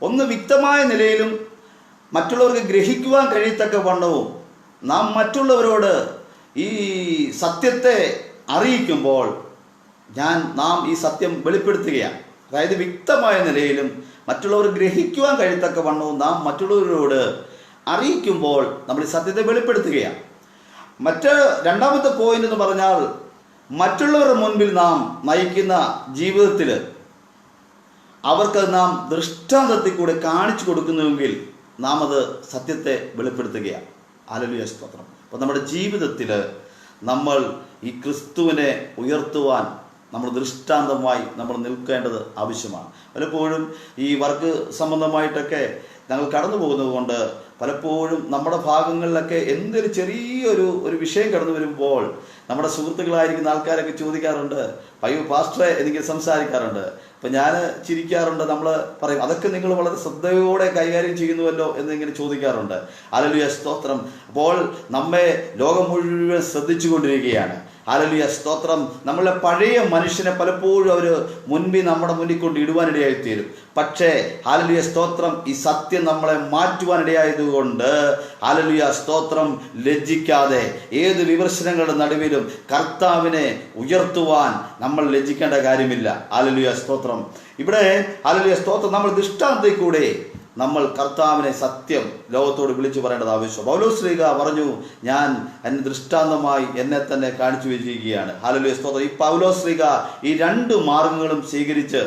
ഒന്ന്, വ്യക്തമായ നിലയിലും മറ്റുള്ളവർക്ക് ഗ്രഹിക്കുവാൻ കഴിയത്തക്ക വണ്ണവും നാം മറ്റുള്ളവരോട് ഈ സത്യത്തെ അറിയിക്കുമ്പോൾ നാം ഈ സത്യം വെളിപ്പെടുത്തുകയാണ്. അതായത് വ്യക്തമായ നിലയിലും മറ്റുള്ളവർ ഗ്രഹിക്കുവാൻ കഴിയത്തക്ക വണ്ണവും നാം മറ്റുള്ളവരോട് അറിയിക്കുമ്പോൾ നമ്മൾ ഈ സത്യത്തെ വെളിപ്പെടുത്തുകയാണ്. രണ്ടാമത്തെ പോയിന്റ് എന്ന് പറഞ്ഞാൽ, മറ്റുള്ളവരുടെ മുൻപിൽ നാം നയിക്കുന്ന ജീവിതത്തിൽ അവർക്ക് നാം ദൃഷ്ടാന്തത്തിൽ കൂടെ കാണിച്ചു കൊടുക്കുന്നുവെങ്കിൽ നാം അത് സത്യത്തെ വെളിപ്പെടുത്തുകയാണ്. ഹല്ലേലൂയ, സ്തോത്രം. അപ്പോൾ നമ്മുടെ ജീവിതത്തിൽ നമ്മൾ ഈ ക്രിസ്തുവിനെ ഉയർത്തുവാൻ നമ്മൾ ദൃഷ്ടാന്തമായി നമ്മൾ നിൽക്കേണ്ടത് ആവശ്യമാണ്. പലപ്പോഴും ഈ വർക്ക് സംബന്ധമായിട്ടൊക്കെ ഞങ്ങൾ കടന്നു പോകുന്നത് കൊണ്ട് പലപ്പോഴും നമ്മുടെ ഭാഗങ്ങളിലൊക്കെ എന്തൊരു ചെറിയൊരു വിഷയം കടന്നു വരുമ്പോൾ നമ്മുടെ സുഹൃത്തുക്കളായിരിക്കുന്ന ആൾക്കാരൊക്കെ ചോദിക്കാറുണ്ട്, പാസ്റ്ററെ എനിക്ക് സംസാരിക്കാറുണ്ട്. അപ്പം ഞാൻ ചിരിക്കാറുണ്ട്. നമ്മൾ പറയും, അതൊക്കെ നിങ്ങൾ വളരെ ശ്രദ്ധയോടെ കൈകാര്യം ചെയ്യുന്നുവല്ലോ എന്നിങ്ങനെ ചോദിക്കാറുണ്ട്. ഹല്ലേലൂയ, സ്തോത്രം. അപ്പോൾ നമ്മെ ലോകം മുഴുവൻ ശ്രദ്ധിച്ചു കൊണ്ടിരിക്കുകയാണ്. ഹല്ലേലൂയ, സ്തോത്രം. നമ്മളെ പഴയ മനുഷ്യനെ പലപ്പോഴും അവർ നമ്മുടെ മുന്നിൽ കൊണ്ട് ഇടുവാനിടയായി തീരും. പക്ഷേ ഹല്ലേലൂയ, സ്തോത്രം, ഈ സത്യം നമ്മളെ മാറ്റുവാനിടയായതുകൊണ്ട് ഹല്ലേലൂയ, സ്തോത്രം, ലജ്ജിക്കാതെ ഏത് വിമർശനങ്ങളുടെ നടുവിലും കർത്താവിനെ ഉയർത്തുവാൻ നമ്മൾ ലജ്ജിക്കേണ്ട കാര്യമില്ല. ഹല്ലേലൂയ, സ്തോത്രം. ഇവിടെ ഹല്ലേലൂയ, സ്തോത്രം, നമ്മൾ ദൃഷ്ടാന്തത്തിൽ കൂടെ നമ്മൾ കർത്താവിനെ സത്യം ലോകത്തോട് വിളിച്ചു പറയേണ്ടത് ആവശ്യം. പൗലോസ്ലീഹ പറഞ്ഞു, ഞാൻ എന്നെ ദൃഷ്ടാന്തമായി എന്നെ തന്നെ കാണിച്ചു വെച്ചിരിക്കുകയാണ്. ഹല്ലേലൂയ, സ്തോത്രം. ഈ പൗലോസ്ലീഹ ഈ രണ്ട് മാർഗങ്ങളും സ്വീകരിച്ച്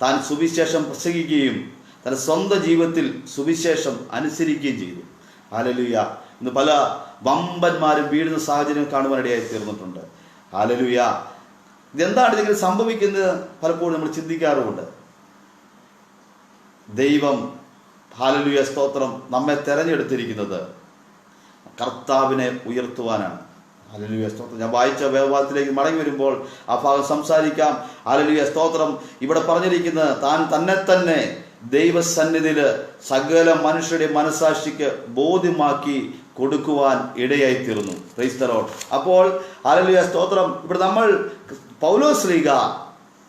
താൻ സുവിശേഷം പ്രസംഗിക്കുകയും തന്റെ സ്വന്തം ജീവിതത്തിൽ സുവിശേഷം അനുസരിക്കുകയും ചെയ്തു. ഹല്ലേലൂയ. ഇന്ന് പല വമ്പന്മാരും വീഴുന്ന സാഹചര്യം കാണുവാനിടയായി തീർന്നിട്ടുണ്ട്. ഹല്ലേലൂയ. ഇതെന്താണ് ഇതിങ്ങനെ സംഭവിക്കുന്നത് പലപ്പോഴും നമ്മൾ ചിന്തിക്കാറുമുണ്ട്. ദൈവം ഹല്ലേലൂയ സ്തോത്രം നമ്മെ തെരഞ്ഞെടുത്തിരിക്കുന്നത് കർത്താവിനെ ഉയർത്തുവാനാണ്. ഹല്ലേലൂയ സ്തോത്രം. ഞാൻ വായിച്ച വേദഭാഗത്തിലേക്ക് മടങ്ങി വരുമ്പോൾ ആ ഭാഗം സംസാരിക്കാം. ഹല്ലേലൂയ സ്തോത്രം. ഇവിടെ പറഞ്ഞിരിക്കുന്നത് താൻ തന്നെ ദൈവസന്നിധിയിൽ സകല മനുഷ്യരുടെ മനസാക്ഷിക്ക് ബോധ്യമാക്കി കൊടുക്കുവാൻ ഇടയായിത്തീർന്നു. Praise the lord. അപ്പോൾ ഹല്ലേലൂയ സ്തോത്രം. ഇവിടെ നമ്മൾ പൗലോസ് ശ്ലീഹ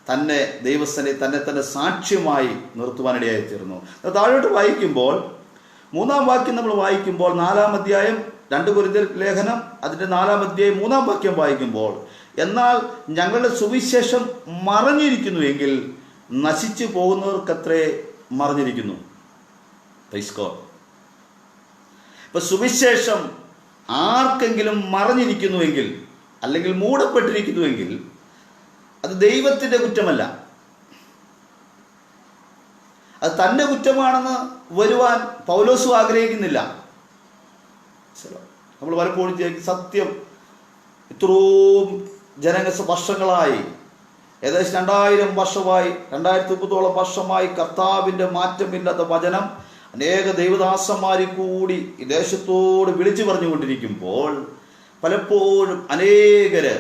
തന്നെ ദൈവസന്നിധി തന്നെ സാക്ഷ്യമായി നിർത്തുവാനിടയായിത്തീർന്നു. താഴോട്ട് വായിക്കുമ്പോൾ 3-ാം വാക്യം നമ്മൾ വായിക്കുമ്പോൾ 4-ാം അധ്യായം 2 കൊരിന്ത്യർ ലേഖനം അതിൻ്റെ 4-ാം അധ്യായം 3-ാം വാക്യം വായിക്കുമ്പോൾ, എന്നാൽ ഞങ്ങളുടെ സുവിശേഷം മറഞ്ഞിരിക്കുന്നുവെങ്കിൽ നശിച്ചു പോകുന്നവർക്കത്രേ മറഞ്ഞിരിക്കുന്നു. Praise God. ഇപ്പൊ സുവിശേഷം ആർക്കെങ്കിലും മറഞ്ഞിരിക്കുന്നുവെങ്കിൽ അല്ലെങ്കിൽ മൂടപ്പെട്ടിരിക്കുന്നുവെങ്കിൽ അത് ദൈവത്തിൻ്റെ കുറ്റമല്ല, അത് തൻ്റെ കുറ്റമാണെന്ന് വരുവാൻ പൗലോസും ആഗ്രഹിക്കുന്നില്ല. നമ്മൾ പലപ്പോഴും സത്യം ഇത്രയും വർഷങ്ങളായി, ഏകദേശം 2000 വർഷമായി, 2300 വർഷമായി കർത്താവിൻ്റെ മാറ്റമില്ലാത്ത വചനം അനേക ദൈവദാസന്മാരിൽ കൂടി ഈ ദേശത്തോട് വിളിച്ചു പറഞ്ഞുകൊണ്ടിരിക്കുമ്പോൾ പലപ്പോഴും അനേകര്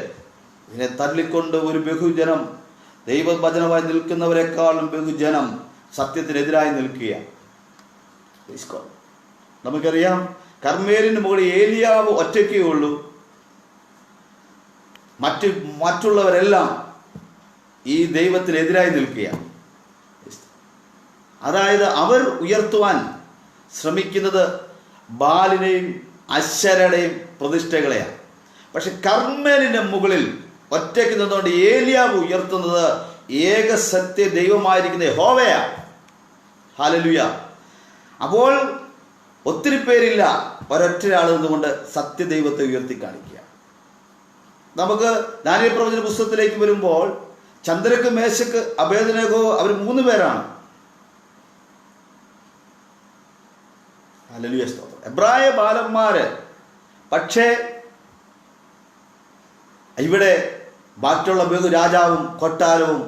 ഇതിനെ തള്ളിക്കൊണ്ട് ഒരു ബഹുജനം ദൈവവചനമായി നിൽക്കുന്നവരെക്കാളും ബഹുജനം സത്യത്തിനെതിരായി നിൽക്കുക. നമുക്കറിയാം, കർമ്മേലിന് മുകളിൽ ഏലിയാവ് ഒറ്റയ്ക്കേ ഉള്ളൂ. മറ്റുള്ളവരെല്ലാം ഈ ദൈവത്തിനെതിരായി നിൽക്കുക. അതായത് അവർ ഉയർത്തുവാൻ ശ്രമിക്കുന്നത് ബാലിനെയും അശരയുടെയും പ്രതിഷ്ഠകളെയാണ്. പക്ഷെ കർമ്മേലിന്റെ മുകളിൽ ഒറ്റയ്ക്ക് നിന്നുകൊണ്ട് ഏലിയാവ് ഉയർത്തുന്നത് ഏക സത്യ ദൈവമായിരിക്കുന്ന യഹോവയാണ്. ഹല്ലേലൂയ. അപ്പോൾ ഒത്തിരി പേരില്ല, ഒരൊറ്റയാൾ നിന്നുകൊണ്ട് സത്യദൈവത്തെ ഉയർത്തി കാണിക്കുക. നമുക്ക് ദാനിയേൽ പ്രവചന പുസ്തകത്തിലേക്ക് വരുമ്പോൾ ചന്ദ്രക്ക്, മേശക്ക്, അബേദ്നെഗോ അവർ 3 പേരാണ്. ഹല്ലേലൂയ സ്തോത്രം. എബ്രായ ബാലന്മാര്. പക്ഷേ ഇവിടെ ബാക്കിയുള്ള ബഹു രാജാവും കൊട്ടാരവും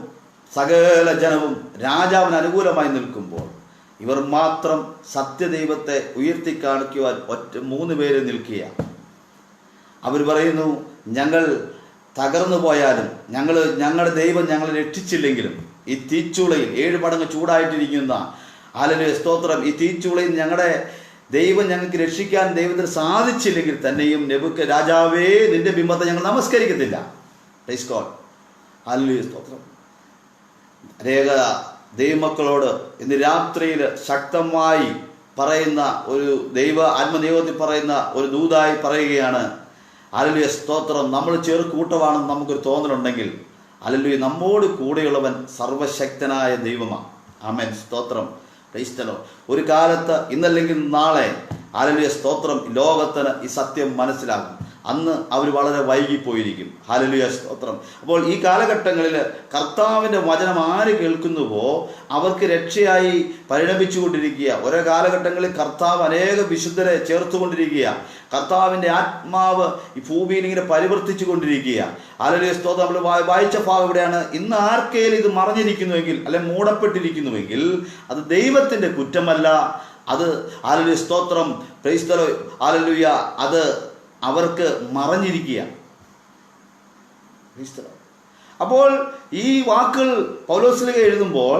സകല ജനവും രാജാവിന് അനുകൂലമായി നിൽക്കുമ്പോൾ ഇവർ മാത്രം സത്യദൈവത്തെ ഉയർത്തി കാണിക്കുവാൻ 3 പേര് നിൽക്കുക. അവർ പറയുന്നു, ഞങ്ങൾ തകർന്നു പോയാലും, ഞങ്ങളുടെ ദൈവം ഞങ്ങളെ രക്ഷിച്ചില്ലെങ്കിലും ഈ തീച്ചൂളയിൽ 7 മടങ്ങ് ചൂടായിട്ടിരിക്കുന്ന ഹല്ലേലൂയ സ്തോത്രം, ഈ തീച്ചൂളയിൽ ഞങ്ങളുടെ ദൈവം ഞങ്ങൾക്ക് രക്ഷിക്കാൻ ദൈവത്തിന് സാധിച്ചില്ലെങ്കിൽ തന്നെയും രാജാവേ നിന്റെ ബിംബത്തെ ഞങ്ങൾ നമസ്കരിക്കത്തില്ല. Price God. ഹല്ലേലൂയ സ്തോത്രം. അനേക ദൈവമക്കളോട് ഇന്ന് രാത്രിയിൽ ശക്തമായി പറയുന്ന ഒരു ആത്മദൈവത്തിൽ പറയുന്ന ഒരു ദൂതായി പറയുകയാണ്, ഹല്ലേലൂയ സ്തോത്രം. നമ്മൾ ചെറുകൂട്ടമാണെന്ന് നമുക്കൊരു തോന്നലുണ്ടെങ്കിൽ, ഹല്ലേലൂയ നമ്മോട് കൂടെയുള്ളവൻ സർവശക്തനായ ദൈവമാണ്. ആമേൻ. സ്തോത്രം. ഒരു കാലത്ത്, ഇന്നല്ലെങ്കിൽ നാളെ, ഹല്ലേലൂയ സ്തോത്രം, ലോകത്തിന് ഈ സത്യം മനസ്സിലാകും. അന്ന് അവർ വളരെ വൈകിപ്പോയിരിക്കും. ഹല്ലേലൂയ സ്തോത്രം. അപ്പോൾ ഈ കാലഘട്ടങ്ങളിൽ കർത്താവിൻ്റെ വചനം ആര് കേൾക്കുന്നുവോ അവർക്ക് രക്ഷയായി പരിണമിച്ചുകൊണ്ടിരിക്കുക. ഓരോ കാലഘട്ടങ്ങളിൽ കർത്താവ് അനേക വിശുദ്ധരെ ചേർത്തുകൊണ്ടിരിക്കുക. കർത്താവിൻ്റെ ആത്മാവ് ഈ ഭൂമിയിൽ ഇങ്ങനെ പരിവർത്തിച്ചു കൊണ്ടിരിക്കുക. ഹല്ലേലൂയ സ്തോത്രം. നമ്മൾ വായിച്ച ഭാഗം ഇവിടെയാണ്. ഇന്ന് ആർക്കേലും ഇത് മറഞ്ഞിരിക്കുന്നുവെങ്കിൽ, അല്ലെ മൂടപ്പെട്ടിരിക്കുന്നുവെങ്കിൽ അത് ദൈവത്തിൻ്റെ കുറ്റമല്ല. അത് ഹല്ലേലൂയ സ്തോത്രം, പ്രൈസ് ദി ലോർഡ്, ഹല്ലേലൂയ, അത് അവർക്ക് മറഞ്ഞിരിക്കുക. അപ്പോൾ ഈ വാക്കുകൾ പൗലോസ് ശ്ലീഹ എഴുതുമ്പോൾ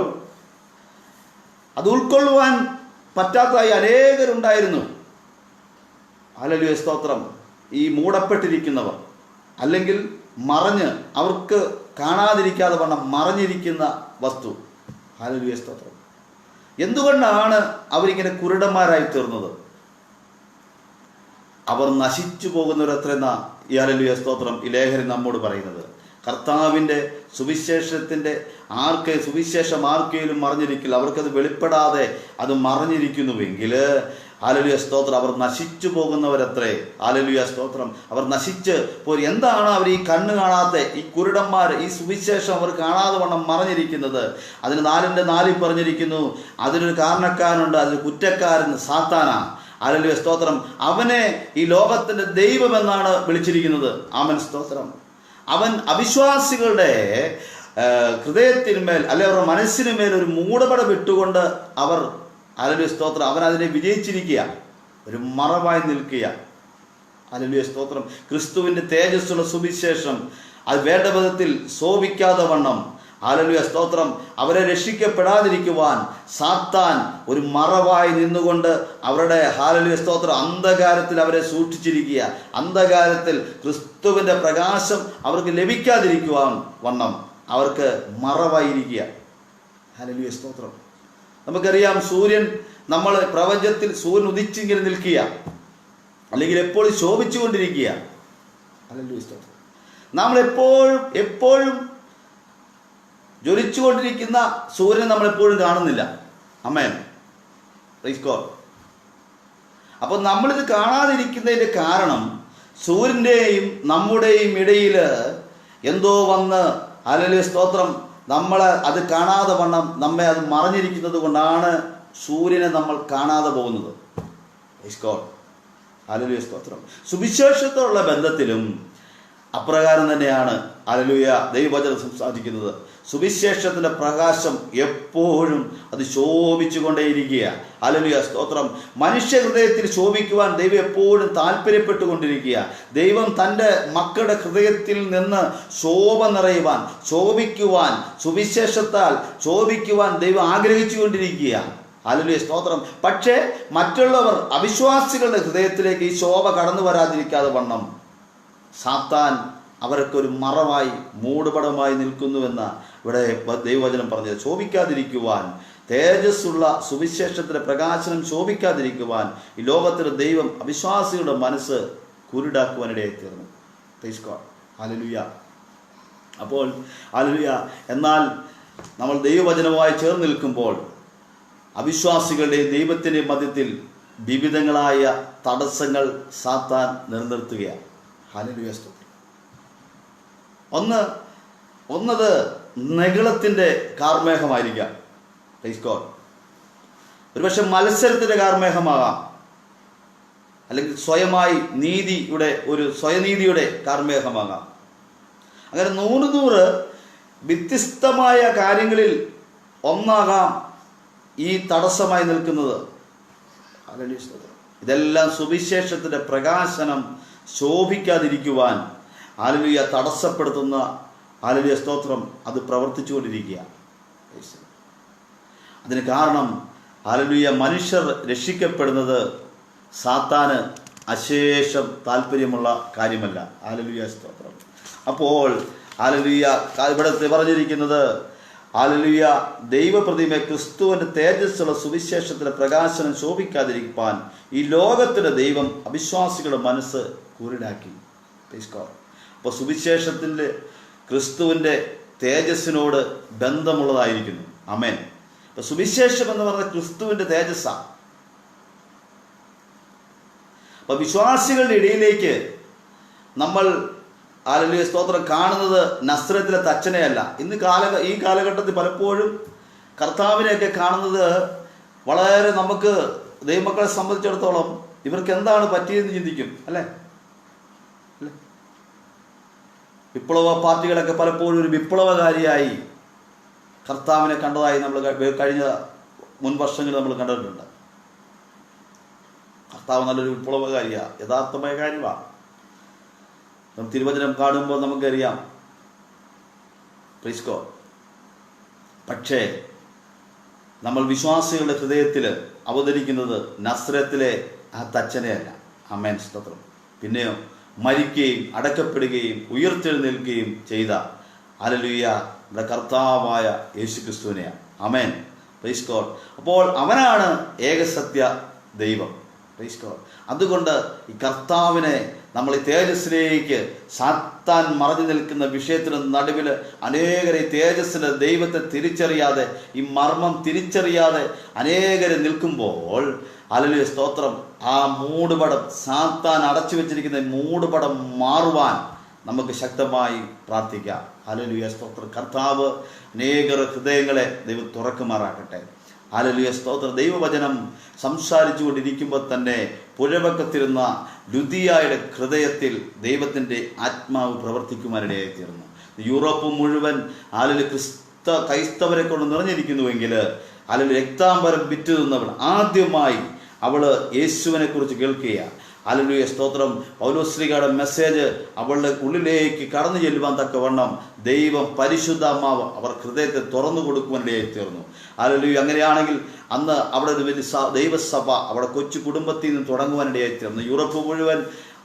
അത് ഉൾക്കൊള്ളുവാൻ പറ്റാത്തതായി അനേകരുണ്ടായിരുന്നു. ഹല്ലേലൂയ സ്തോത്രം. ഈ മൂടപ്പെട്ടിരിക്കുന്നവർ, അല്ലെങ്കിൽ മറഞ്ഞ് അവർക്ക് കാണാതിരിക്കാതെ വണ്ണം മറഞ്ഞിരിക്കുന്ന വസ്തു. ഹല്ലേലൂയ സ്തോത്രം. എന്തുകൊണ്ടാണ് അവരിങ്ങനെ കുരുടന്മാരായി തീർന്നത്? അവർ നശിച്ചു പോകുന്നവരത്രയെന്ന ഈ ഹല്ലേലൂയ സ്തോത്രം ഈ ലേഖനം നമ്മോട് പറയുന്നത്. കർത്താവിൻ്റെ സുവിശേഷം ആർക്കേലും മറഞ്ഞിരിക്കില്ല. അവർക്കത് വെളിപ്പെടാതെ അത് മറഞ്ഞിരിക്കുന്നുവെങ്കിൽ, ഹല്ലേലൂയ സ്തോത്രം, അവർ നശിച്ചു പോകുന്നവരത്രേ. ഹല്ലേലൂയ സ്തോത്രം. അവർ നശിച്ച് എന്താണ് അവർ ഈ കണ്ണ് കാണാത്ത ഈ കുരുടന്മാർ, ഈ സുവിശേഷം അവർ കാണാതെ വണ്ണം മറഞ്ഞിരിക്കുന്നത്? അതിന് 4:4 പറഞ്ഞിരിക്കുന്നു, അതിനൊരു കാരണക്കാരനുണ്ട്, അതിന് കുറ്റക്കാരൻ സാത്താനാണ്. ഹല്ലേലൂയ സ്തോത്രം. അവനെ ഈ ലോകത്തിൻ്റെ ദൈവമെന്നാണ് വിളിച്ചിരിക്കുന്നത്. ആമേൻ. സ്തോത്രം. അവൻ അവിശ്വാസികളുടെ ഹൃദയത്തിന്മേൽ അല്ലെ അവരുടെ മനസ്സിനുമേൽ ഒരു മൂടപടം ഇട്ടുകൊണ്ട് അവർ ഹല്ലേലൂയ സ്തോത്രം അവരതിനെ വിജയിച്ചിരിക്കുക, ഒരു മറവായി നിൽക്കുക. ഹല്ലേലൂയ സ്തോത്രം. ക്രിസ്തുവിൻ്റെ തേജസ്സുള്ള സുവിശേഷം അത് വേണ്ട വിധത്തിൽ ശോഭിക്കാതെ വണ്ണം ഹല്ലേലൂയ സ്തോത്രം അവരെ രക്ഷിക്കപ്പെടാതിരിക്കുവാൻ സാത്താൻ ഒരു മറവായി നിന്നുകൊണ്ട് അവരുടെ ഹല്ലേലൂയ സ്തോത്രം അന്ധകാരത്തിൽ അവരെ സൂക്ഷിച്ചിരിക്കുക. അന്ധകാരത്തിൽ ക്രിസ്തുവിൻ്റെ പ്രകാശം അവർക്ക് ലഭിക്കാതിരിക്കുവാൻ വണ്ണം അവർക്ക് മറവായിരിക്കുക. ഹല്ലേലൂയ സ്തോത്രം. നമുക്കറിയാം, സൂര്യൻ നമ്മൾ പ്രപഞ്ചത്തിൽ സൂര്യൻ ഉദിച്ചിങ്ങനെ നിൽക്കുക, അല്ലെങ്കിൽ എപ്പോഴും ശോഭിച്ചുകൊണ്ടിരിക്കുക. ഹല്ലേലൂയ സ്തോത്രം. നമ്മൾ എപ്പോഴും ജ്വലിച്ചുകൊണ്ടിരിക്കുന്ന സൂര്യനെ നമ്മളെപ്പോഴും കാണുന്നില്ല. ആമേൻ, പ്രൈസ് ഗോഡ്. അപ്പോൾ നമ്മളിത് കാണാതിരിക്കുന്നതിൻ്റെ കാരണം സൂര്യൻ്റെയും നമ്മുടെയും ഇടയിൽ എന്തോ വന്ന് ഹല്ലേലൂയ സ്തോത്രം നമ്മളെ അത് കാണാതെ വണ്ണം നമ്മെ അത് മറഞ്ഞിരിക്കുന്നത് കൊണ്ടാണ് സൂര്യനെ നമ്മൾ കാണാതെ പോകുന്നത്. Price God. ഹല്ലേലൂയ സ്തോത്രം. സുവിശേഷത്തോടുള്ള ബന്ധത്തിലും അപ്രകാരം തന്നെയാണ് ഹല്ലേലൂയ ദൈവവചനം സംസാരിക്കുന്നത്. സുവിശേഷത്തിൻ്റെ പ്രകാശം എപ്പോഴും അത് ശോഭിച്ചുകൊണ്ടേയിരിക്കുക. ഹല്ലേലൂയ സ്തോത്രം. മനുഷ്യ ഹൃദയത്തിൽ ശോഭിക്കുവാൻ ദൈവം എപ്പോഴും താല്പര്യപ്പെട്ടുകൊണ്ടിരിക്കുക. ദൈവം തൻ്റെ മക്കളുടെ ഹൃദയത്തിൽ നിന്ന് ശോഭ നിറയുവാൻ, ശോഭിക്കുവാൻ, സുവിശേഷത്താൽ ശോഭിക്കുവാൻ ദൈവം ആഗ്രഹിച്ചു കൊണ്ടിരിക്കുക. ഹല്ലേലൂയ സ്തോത്രം. പക്ഷേ മറ്റുള്ളവർ അവിശ്വാസികളുടെ ഹൃദയത്തിലേക്ക് ഈ ശോഭ കടന്നു വരാതിരിക്കാതെ വണ്ണം സാത്താൻ അവർക്കൊരു മറവായി മൂടുപടമായി നിൽക്കുന്നുവെന്ന ഇവിടെ ദൈവവചനം പറഞ്ഞത്. ശോഭിക്കാതിരിക്കുവാൻ, തേജസ്സുള്ള സുവിശേഷത്തിൻ്റെ പ്രകാശനം ശോഭിക്കാതിരിക്കുവാൻ ഈ ലോകത്തിലെ ദൈവം അവിശ്വാസികളുടെ മനസ്സ് കുരുടാക്കുവാനിടയായി തീർന്നു. Price God. ഹല്ലേലൂയ. അപ്പോൾ ഹല്ലേലൂയ, എന്നാൽ നമ്മൾ ദൈവവചനവുമായി ചേർന്ന് നിൽക്കുമ്പോൾ അവിശ്വാസികളുടെയും ദൈവത്തിൻ്റെയും മധ്യത്തിൽ വിവിധങ്ങളായ തടസ്സങ്ങൾ സാത്താൻ നിലനിർത്തുകയാണ്. ഹല്ലേലൂയ സ്തോത്രം. ഒന്നത് നെഗളത്തിൻ്റെ കാർമേഘമായിരിക്കാം. Praise God. ഒരുപക്ഷെ മത്സരത്തിൻ്റെ കാർമേഘമാകാം, അല്ലെങ്കിൽ സ്വയനീതിയുടെ കാർമേഘമാകാം. അങ്ങനെ 100 വ്യത്യസ്തമായ കാര്യങ്ങളിൽ ഒന്നാകാം ഈ തടസ്സമായി നിൽക്കുന്നത്. ഹല്ലേലൂയ സ്തോത്രം. ഇതെല്ലാം സുവിശേഷത്തിൻ്റെ പ്രകാശനം ശോഭിക്കാതിരിക്കുവാൻ ഹല്ലേലൂയ തടസ്സപ്പെടുത്തുന്ന ഹല്ലേലൂയ സ്തോത്രം അത് പ്രവർത്തിച്ചുകൊണ്ടിരിക്കുക. അതിന് കാരണം ഹല്ലേലൂയ മനുഷ്യർ രക്ഷിക്കപ്പെടുന്നത് സാത്താന് അശേഷം താല്പര്യമുള്ള കാര്യമല്ല. ഹല്ലേലൂയ സ്തോത്രം. അപ്പോൾ ഹല്ലേലൂയ ഇവിടെ പറഞ്ഞിരിക്കുന്നത് ഹല്ലേലൂയ ദൈവപ്രതിമ ക്രിസ്തുവിൻ്റെ തേജസ്സുള്ള സുവിശേഷത്തിൻ്റെ പ്രകാശനം ശോഭിക്കാതിരിക്കാൻ ഈ ലോകത്തിലെ ദൈവം അവിശ്വാസികളുടെ മനസ്സ് കുരുടാക്കി. Praise God. അപ്പോൾ സുവിശേഷത്തിൻ്റെ ക്രിസ്തുവിൻ്റെ തേജസ്സിനോട് ബന്ധമുള്ളതായിരിക്കുന്നു. ആമേൻ. അപ്പോൾ സുവിശേഷം എന്ന് പറയുന്നത് ക്രിസ്തുവിൻ്റെ തേജസ്സാണ്. അപ്പോൾ വിശ്വാസികളുടെ ഇടയിലേക്ക് നമ്മൾ ഹല്ലേലൂയ സ്തോത്രം കാണുന്നത് നസ്രത്തിലെ തച്ചനെയല്ല. ഈ കാലഘട്ടത്തിൽ പലപ്പോഴും കർത്താവിനെയൊക്കെ കാണുന്നത് വളരെ നമുക്ക് ദൈവമക്കളെ സംബന്ധിച്ചിടത്തോളം ഇവർക്ക് എന്താണ് പറ്റിയതെന്ന് ചിന്തിക്കും, അല്ലേ? വിപ്ലവ പാർട്ടികളൊക്കെ പലപ്പോഴും ഒരു വിപ്ലവകാരിയായി കർത്താവിനെ കണ്ടതായി നമ്മൾ കഴിഞ്ഞ മുൻ വർഷങ്ങളിൽ നമ്മൾ കണ്ടിട്ടുണ്ട്. കർത്താവ് നല്ലൊരു വിപ്ലവകാരിയാണ്, യഥാർത്ഥമായ കാര്യമാണ്. തിരുവചനം കാണുമ്പോൾ നമുക്കറിയാം. Praise God. പക്ഷേ നമ്മൾ വിശ്വാസികളുടെ ഹൃദയത്തിൽ അവതരിക്കുന്നത് നസ്രത്തിലെ ആ തച്ചനെയല്ല. ആമേൻ സ്തോത്രം. പിന്നെയോ മരിക്കുകയും അടക്കപ്പെടുകയും ഉയർത്തെഴുന്നേൽക്കുകയും ചെയ്ത ഹല്ലേലൂയ നമ്മുടെ കർത്താവായ യേശുക്രിസ്തുവിനെയാണ്. ആമേൻ. Praise God. അപ്പോൾ അവനാണ് ഏകസത്യ ദൈവം. Praise God. അതുകൊണ്ട് ഈ കർത്താവിനെ നമ്മൾ ഈ തേജസ്സിലേക്ക് സാത്താൻ മറഞ്ഞു നിൽക്കുന്ന വിഷയത്തിന് നടുവിൽ അനേകരെ ഈ തേജസ്സിൻ്റെ ദൈവത്തെ തിരിച്ചറിയാതെ, ഈ മർമ്മം തിരിച്ചറിയാതെ അനേകരെ നിൽക്കുമ്പോൾ ഹല്ലേലൂയ സ്തോത്രം ആ മൂടുപടം, സാത്താൻ അടച്ചു വെച്ചിരിക്കുന്ന മൂടുപടം മാറുവാൻ നമുക്ക് ശക്തമായി പ്രാർത്ഥിക്കാം. ഹല്ലേലൂയ സ്തോത്രം. കർത്താവ് അനേകർ ഹൃദയങ്ങളെ ദൈവം തുറക്കുമാറാക്കട്ടെ. ഹല്ലേലൂയ സ്തോത്രം. ദൈവവചനം സംസാരിച്ചു കൊണ്ടിരിക്കുമ്പോൾ തന്നെ പുഴവക്കത്തിരുന്ന ലുദിയായുടെ ഹൃദയത്തിൽ ദൈവത്തിൻ്റെ ആത്മാവ് പ്രവർത്തിക്കുവാനിടയായി തീർന്നു. യൂറോപ്പ് മുഴുവൻ ക്രൈസ്തവരെ കൊണ്ട് നിറഞ്ഞിരിക്കുന്നുവെങ്കിൽ രക്താംബരം വിറ്റ് തിന്നവൾ ആദ്യമായി അവള് യേശുവിനെ കുറിച്ച് കേൾക്കുകയാണ്. ഹല്ലേലൂയ, സ്തോത്രം. പൗലോസ്ലീഹയുടെ മെസ്സേജ് അവളുടെ ഉള്ളിലേക്ക് കടന്നു ചെല്ലുവാൻ തക്കവണ്ണം ദൈവം പരിശുദ്ധാത്മാവ് അവർ ഹൃദയത്തെ തുറന്നു കൊടുക്കുവാനിടയായി തീർന്നു. ഹല്ലേലൂയ. അങ്ങനെയാണെങ്കിൽ അന്ന് അവിടെ ഒരു വലിയ ദൈവസഭ അവിടെ കൊച്ചു കുടുംബത്തിൽ നിന്ന് തുടങ്ങുവാനിടയായി തീർന്നു. യൂറോപ്പ് മുഴുവൻ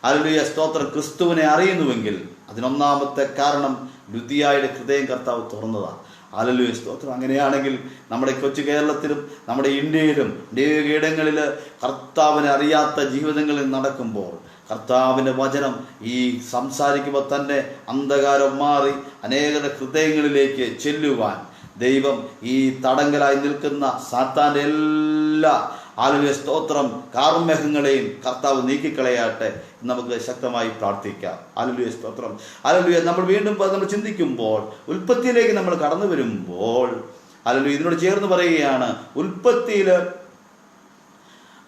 ഹല്ലേലൂയ, സ്തോത്രം, ക്രിസ്തുവിനെ അറിയുന്നുവെങ്കിൽ അതിനൊന്നാമത്തെ കാരണം ലുദിയായുടെ ഹൃദയം കർത്താവ് തുറന്നതാണ്. ഹല്ലേലൂയ, സ്തോത്രം. അങ്ങനെയാണെങ്കിൽ നമ്മുടെ കൊച്ചു കേരളത്തിലും നമ്മുടെ ഇന്ത്യയിലും അനേകയിടങ്ങളിൽ കർത്താവിനെ അറിയാത്ത ജീവിതങ്ങളിൽ നടക്കുമ്പോൾ കർത്താവിൻ്റെ വചനം ഈ സംസാരിക്കുമ്പോൾ തന്നെ അന്ധകാരം മാറി അനേകരുടെ ഹൃദയങ്ങളിലേക്ക് ചെല്ലുവാൻ ദൈവം ഈ തടങ്കലായി നിൽക്കുന്ന സാത്താൻ്റെ എല്ലാ ഹല്ലേലൂയ, സ്തോത്രം, കാർമേഘങ്ങളെയും കർത്താവ് നീക്കിക്കളയാട്ടെ. നമുക്ക് ശക്തമായി പ്രാർത്ഥിക്കാം. ഹല്ലേലൂയ, സ്തോത്രം. ഹല്ലേലൂയ. നമ്മൾ വീണ്ടും നമ്മൾ ചിന്തിക്കുമ്പോൾ ഉൽപ്പത്തിയിലേക്ക് നമ്മൾ കടന്നു വരുമ്പോൾ ഹല്ലേലൂയ, ഇതിനോട് ചേർന്ന് പറയുകയാണ് ഉൽപ്പത്തിയിൽ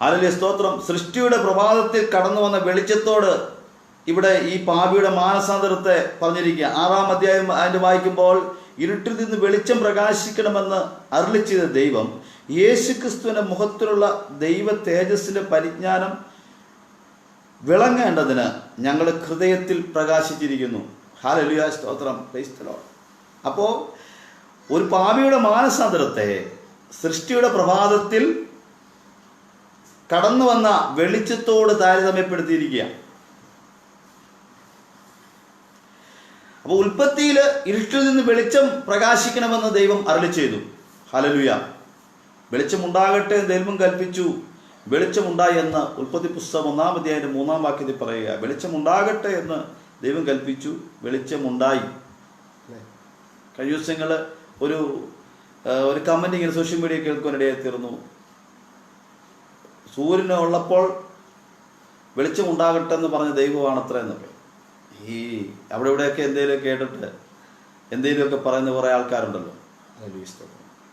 ഹല്ലേലൂയ, സ്തോത്രം, സൃഷ്ടിയുടെ പ്രഭാതത്തിൽ കടന്നു വന്ന വെളിച്ചത്തോട് ഇവിടെ ഈ പാപിയുടെ മാനസാന്തരത്തെ പറഞ്ഞിരിക്കുക. 6-ാം അധ്യായം അതിൻ്റെ വായിക്കുമ്പോൾ ഇരുട്ടിൽ നിന്ന് വെളിച്ചം പ്രകാശിക്കണമെന്ന് അരുളി ചെയ്ത ദൈവം യേശുക്രിസ്തുവിന്റെ മുഖത്തിലുള്ള ദൈവ തേജസ്സിന്റെ പരിജ്ഞാനം വിളങ്ങേണ്ടതിന് ഞങ്ങളുടെ ഹൃദയത്തിൽ പ്രകാശിച്ചിരിക്കുന്നു. ഹല്ലേലൂയ, സ്തോത്രം. Price the lord. അപ്പോൾ ഒരു പാപിയുടെ മാനസാന്തരത്തെ സൃഷ്ടിയുടെ പ്രഭാതത്തിൽ കടന്നു വന്ന വെളിച്ചത്തോട് താരതമ്യപ്പെടുത്തിയിരിക്കുക. അപ്പോൾ ഉൽപ്പത്തിയിൽ ഇരുട്ടിൽ നിന്ന് വെളിച്ചം പ്രകാശിക്കണമെന്ന് ദൈവം അരുളി ചെയ്തു. ഹല്ലേലൂയ. വെളിച്ചമുണ്ടാകട്ടെ എന്ന് ദൈവം കൽപ്പിച്ചു. വെളിച്ചമുണ്ടായി എന്ന് ഉൽപ്പത്തി പുസ്തകം 1-ാം അധ്യായത്തിന്റെ 3-ാം വാക്യത്തിൽ പറയുക. വെളിച്ചമുണ്ടാകട്ടെ എന്ന് ദൈവം കൽപ്പിച്ചു, വെളിച്ചമുണ്ടായി. കഴിഞ്ഞ ദിവസങ്ങൾ ഒരു കമന്റ് ഇങ്ങനെ സോഷ്യൽ മീഡിയ കേൾക്കുവാനിടയായി തീർന്നു. സൂര്യന് ഉള്ളപ്പോൾ വെളിച്ചമുണ്ടാകട്ടെ എന്ന് പറഞ്ഞ ദൈവമാണത്ര എന്നൊക്കെ. ഈ അവിടെ ഇവിടെയൊക്കെ എന്തെങ്കിലും കേട്ടിട്ട് എന്തെങ്കിലുമൊക്കെ പറയുന്ന കുറേ ആൾക്കാരുണ്ടല്ലോ.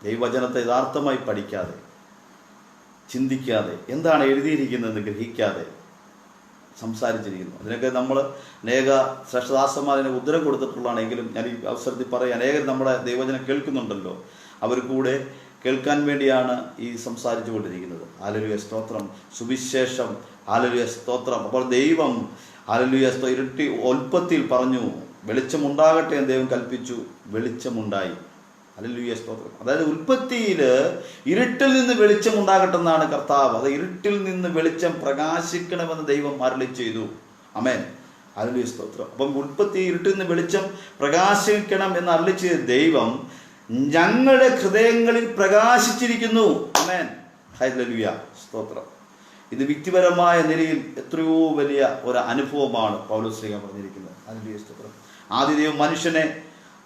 ദൈവവചനത്തെ യഥാർത്ഥമായി പഠിക്കാതെ, ചിന്തിക്കാതെ, എന്താണ് എഴുതിയിരിക്കുന്നതെന്ന് ഗ്രഹിക്കാതെ സംസാരിച്ചിരിക്കുന്നു. അതിനൊക്കെ നമ്മൾ അനേക ശ്രേഷ്ഠദാസന്മാരെ ഉത്തരം കൊടുത്തിട്ടുള്ളതാണെങ്കിലും ഞാൻ ഈ അവസരത്തിൽ പറയാം, അനേകർ നമ്മുടെ ദൈവവചനം കേൾക്കുന്നുണ്ടല്ലോ. അവർ കൂടെ കേൾക്കാൻ വേണ്ടിയാണ് ഈ സംസാരിച്ചു കൊണ്ടിരിക്കുന്നത്. ഹല്ലേലൂയ, സ്തോത്രം. സുവിശേഷം. ഹല്ലേലൂയ, സ്തോത്രം. അപ്പോൾ ദൈവം ഹല്ലേലൂയ, ഇരുട്ടി ഉൽപ്പത്തിയിൽ പറഞ്ഞു വെളിച്ചമുണ്ടാകട്ടെ എന്ന് ദൈവം കൽപ്പിച്ചു, വെളിച്ചമുണ്ടായി. ഹല്ലേലൂയ, സ്തോത്രം. അതായത് ഉൽപ്പത്തിയിൽ ഇരുട്ടിൽ നിന്ന് വെളിച്ചം ഉണ്ടാകട്ടെ എന്നാണ് കർത്താവ്. അത് ഇരുട്ടിൽ നിന്ന് വെളിച്ചം പ്രകാശിക്കണമെന്ന് ദൈവം അരുളി ചെയ്തു. ആമേൻ. ഹല്ലേലൂയ, സ്തോത്രം. അപ്പം ഉൽപ്പത്തി ഇരുട്ടിൽ നിന്ന് വെളിച്ചം പ്രകാശിക്കണം എന്ന് അരുളി ചെയ്ത ദൈവം ഞങ്ങളുടെ ഹൃദയങ്ങളിൽ പ്രകാശിച്ചിരിക്കുന്നു. ആമേൻ. ഹല്ലേലൂയ, സ്തോത്രം. ഇത് വ്യക്തിപരമായ നിലയിൽ എത്രയോ വലിയ ഒരു അനുഭവമാണ് പൗലോസ്ലീഹ പറഞ്ഞിരിക്കുന്നത്. ഹല്ലേലൂയ, സ്തോത്രം. ആദ്യ ദൈവം മനുഷ്യനെ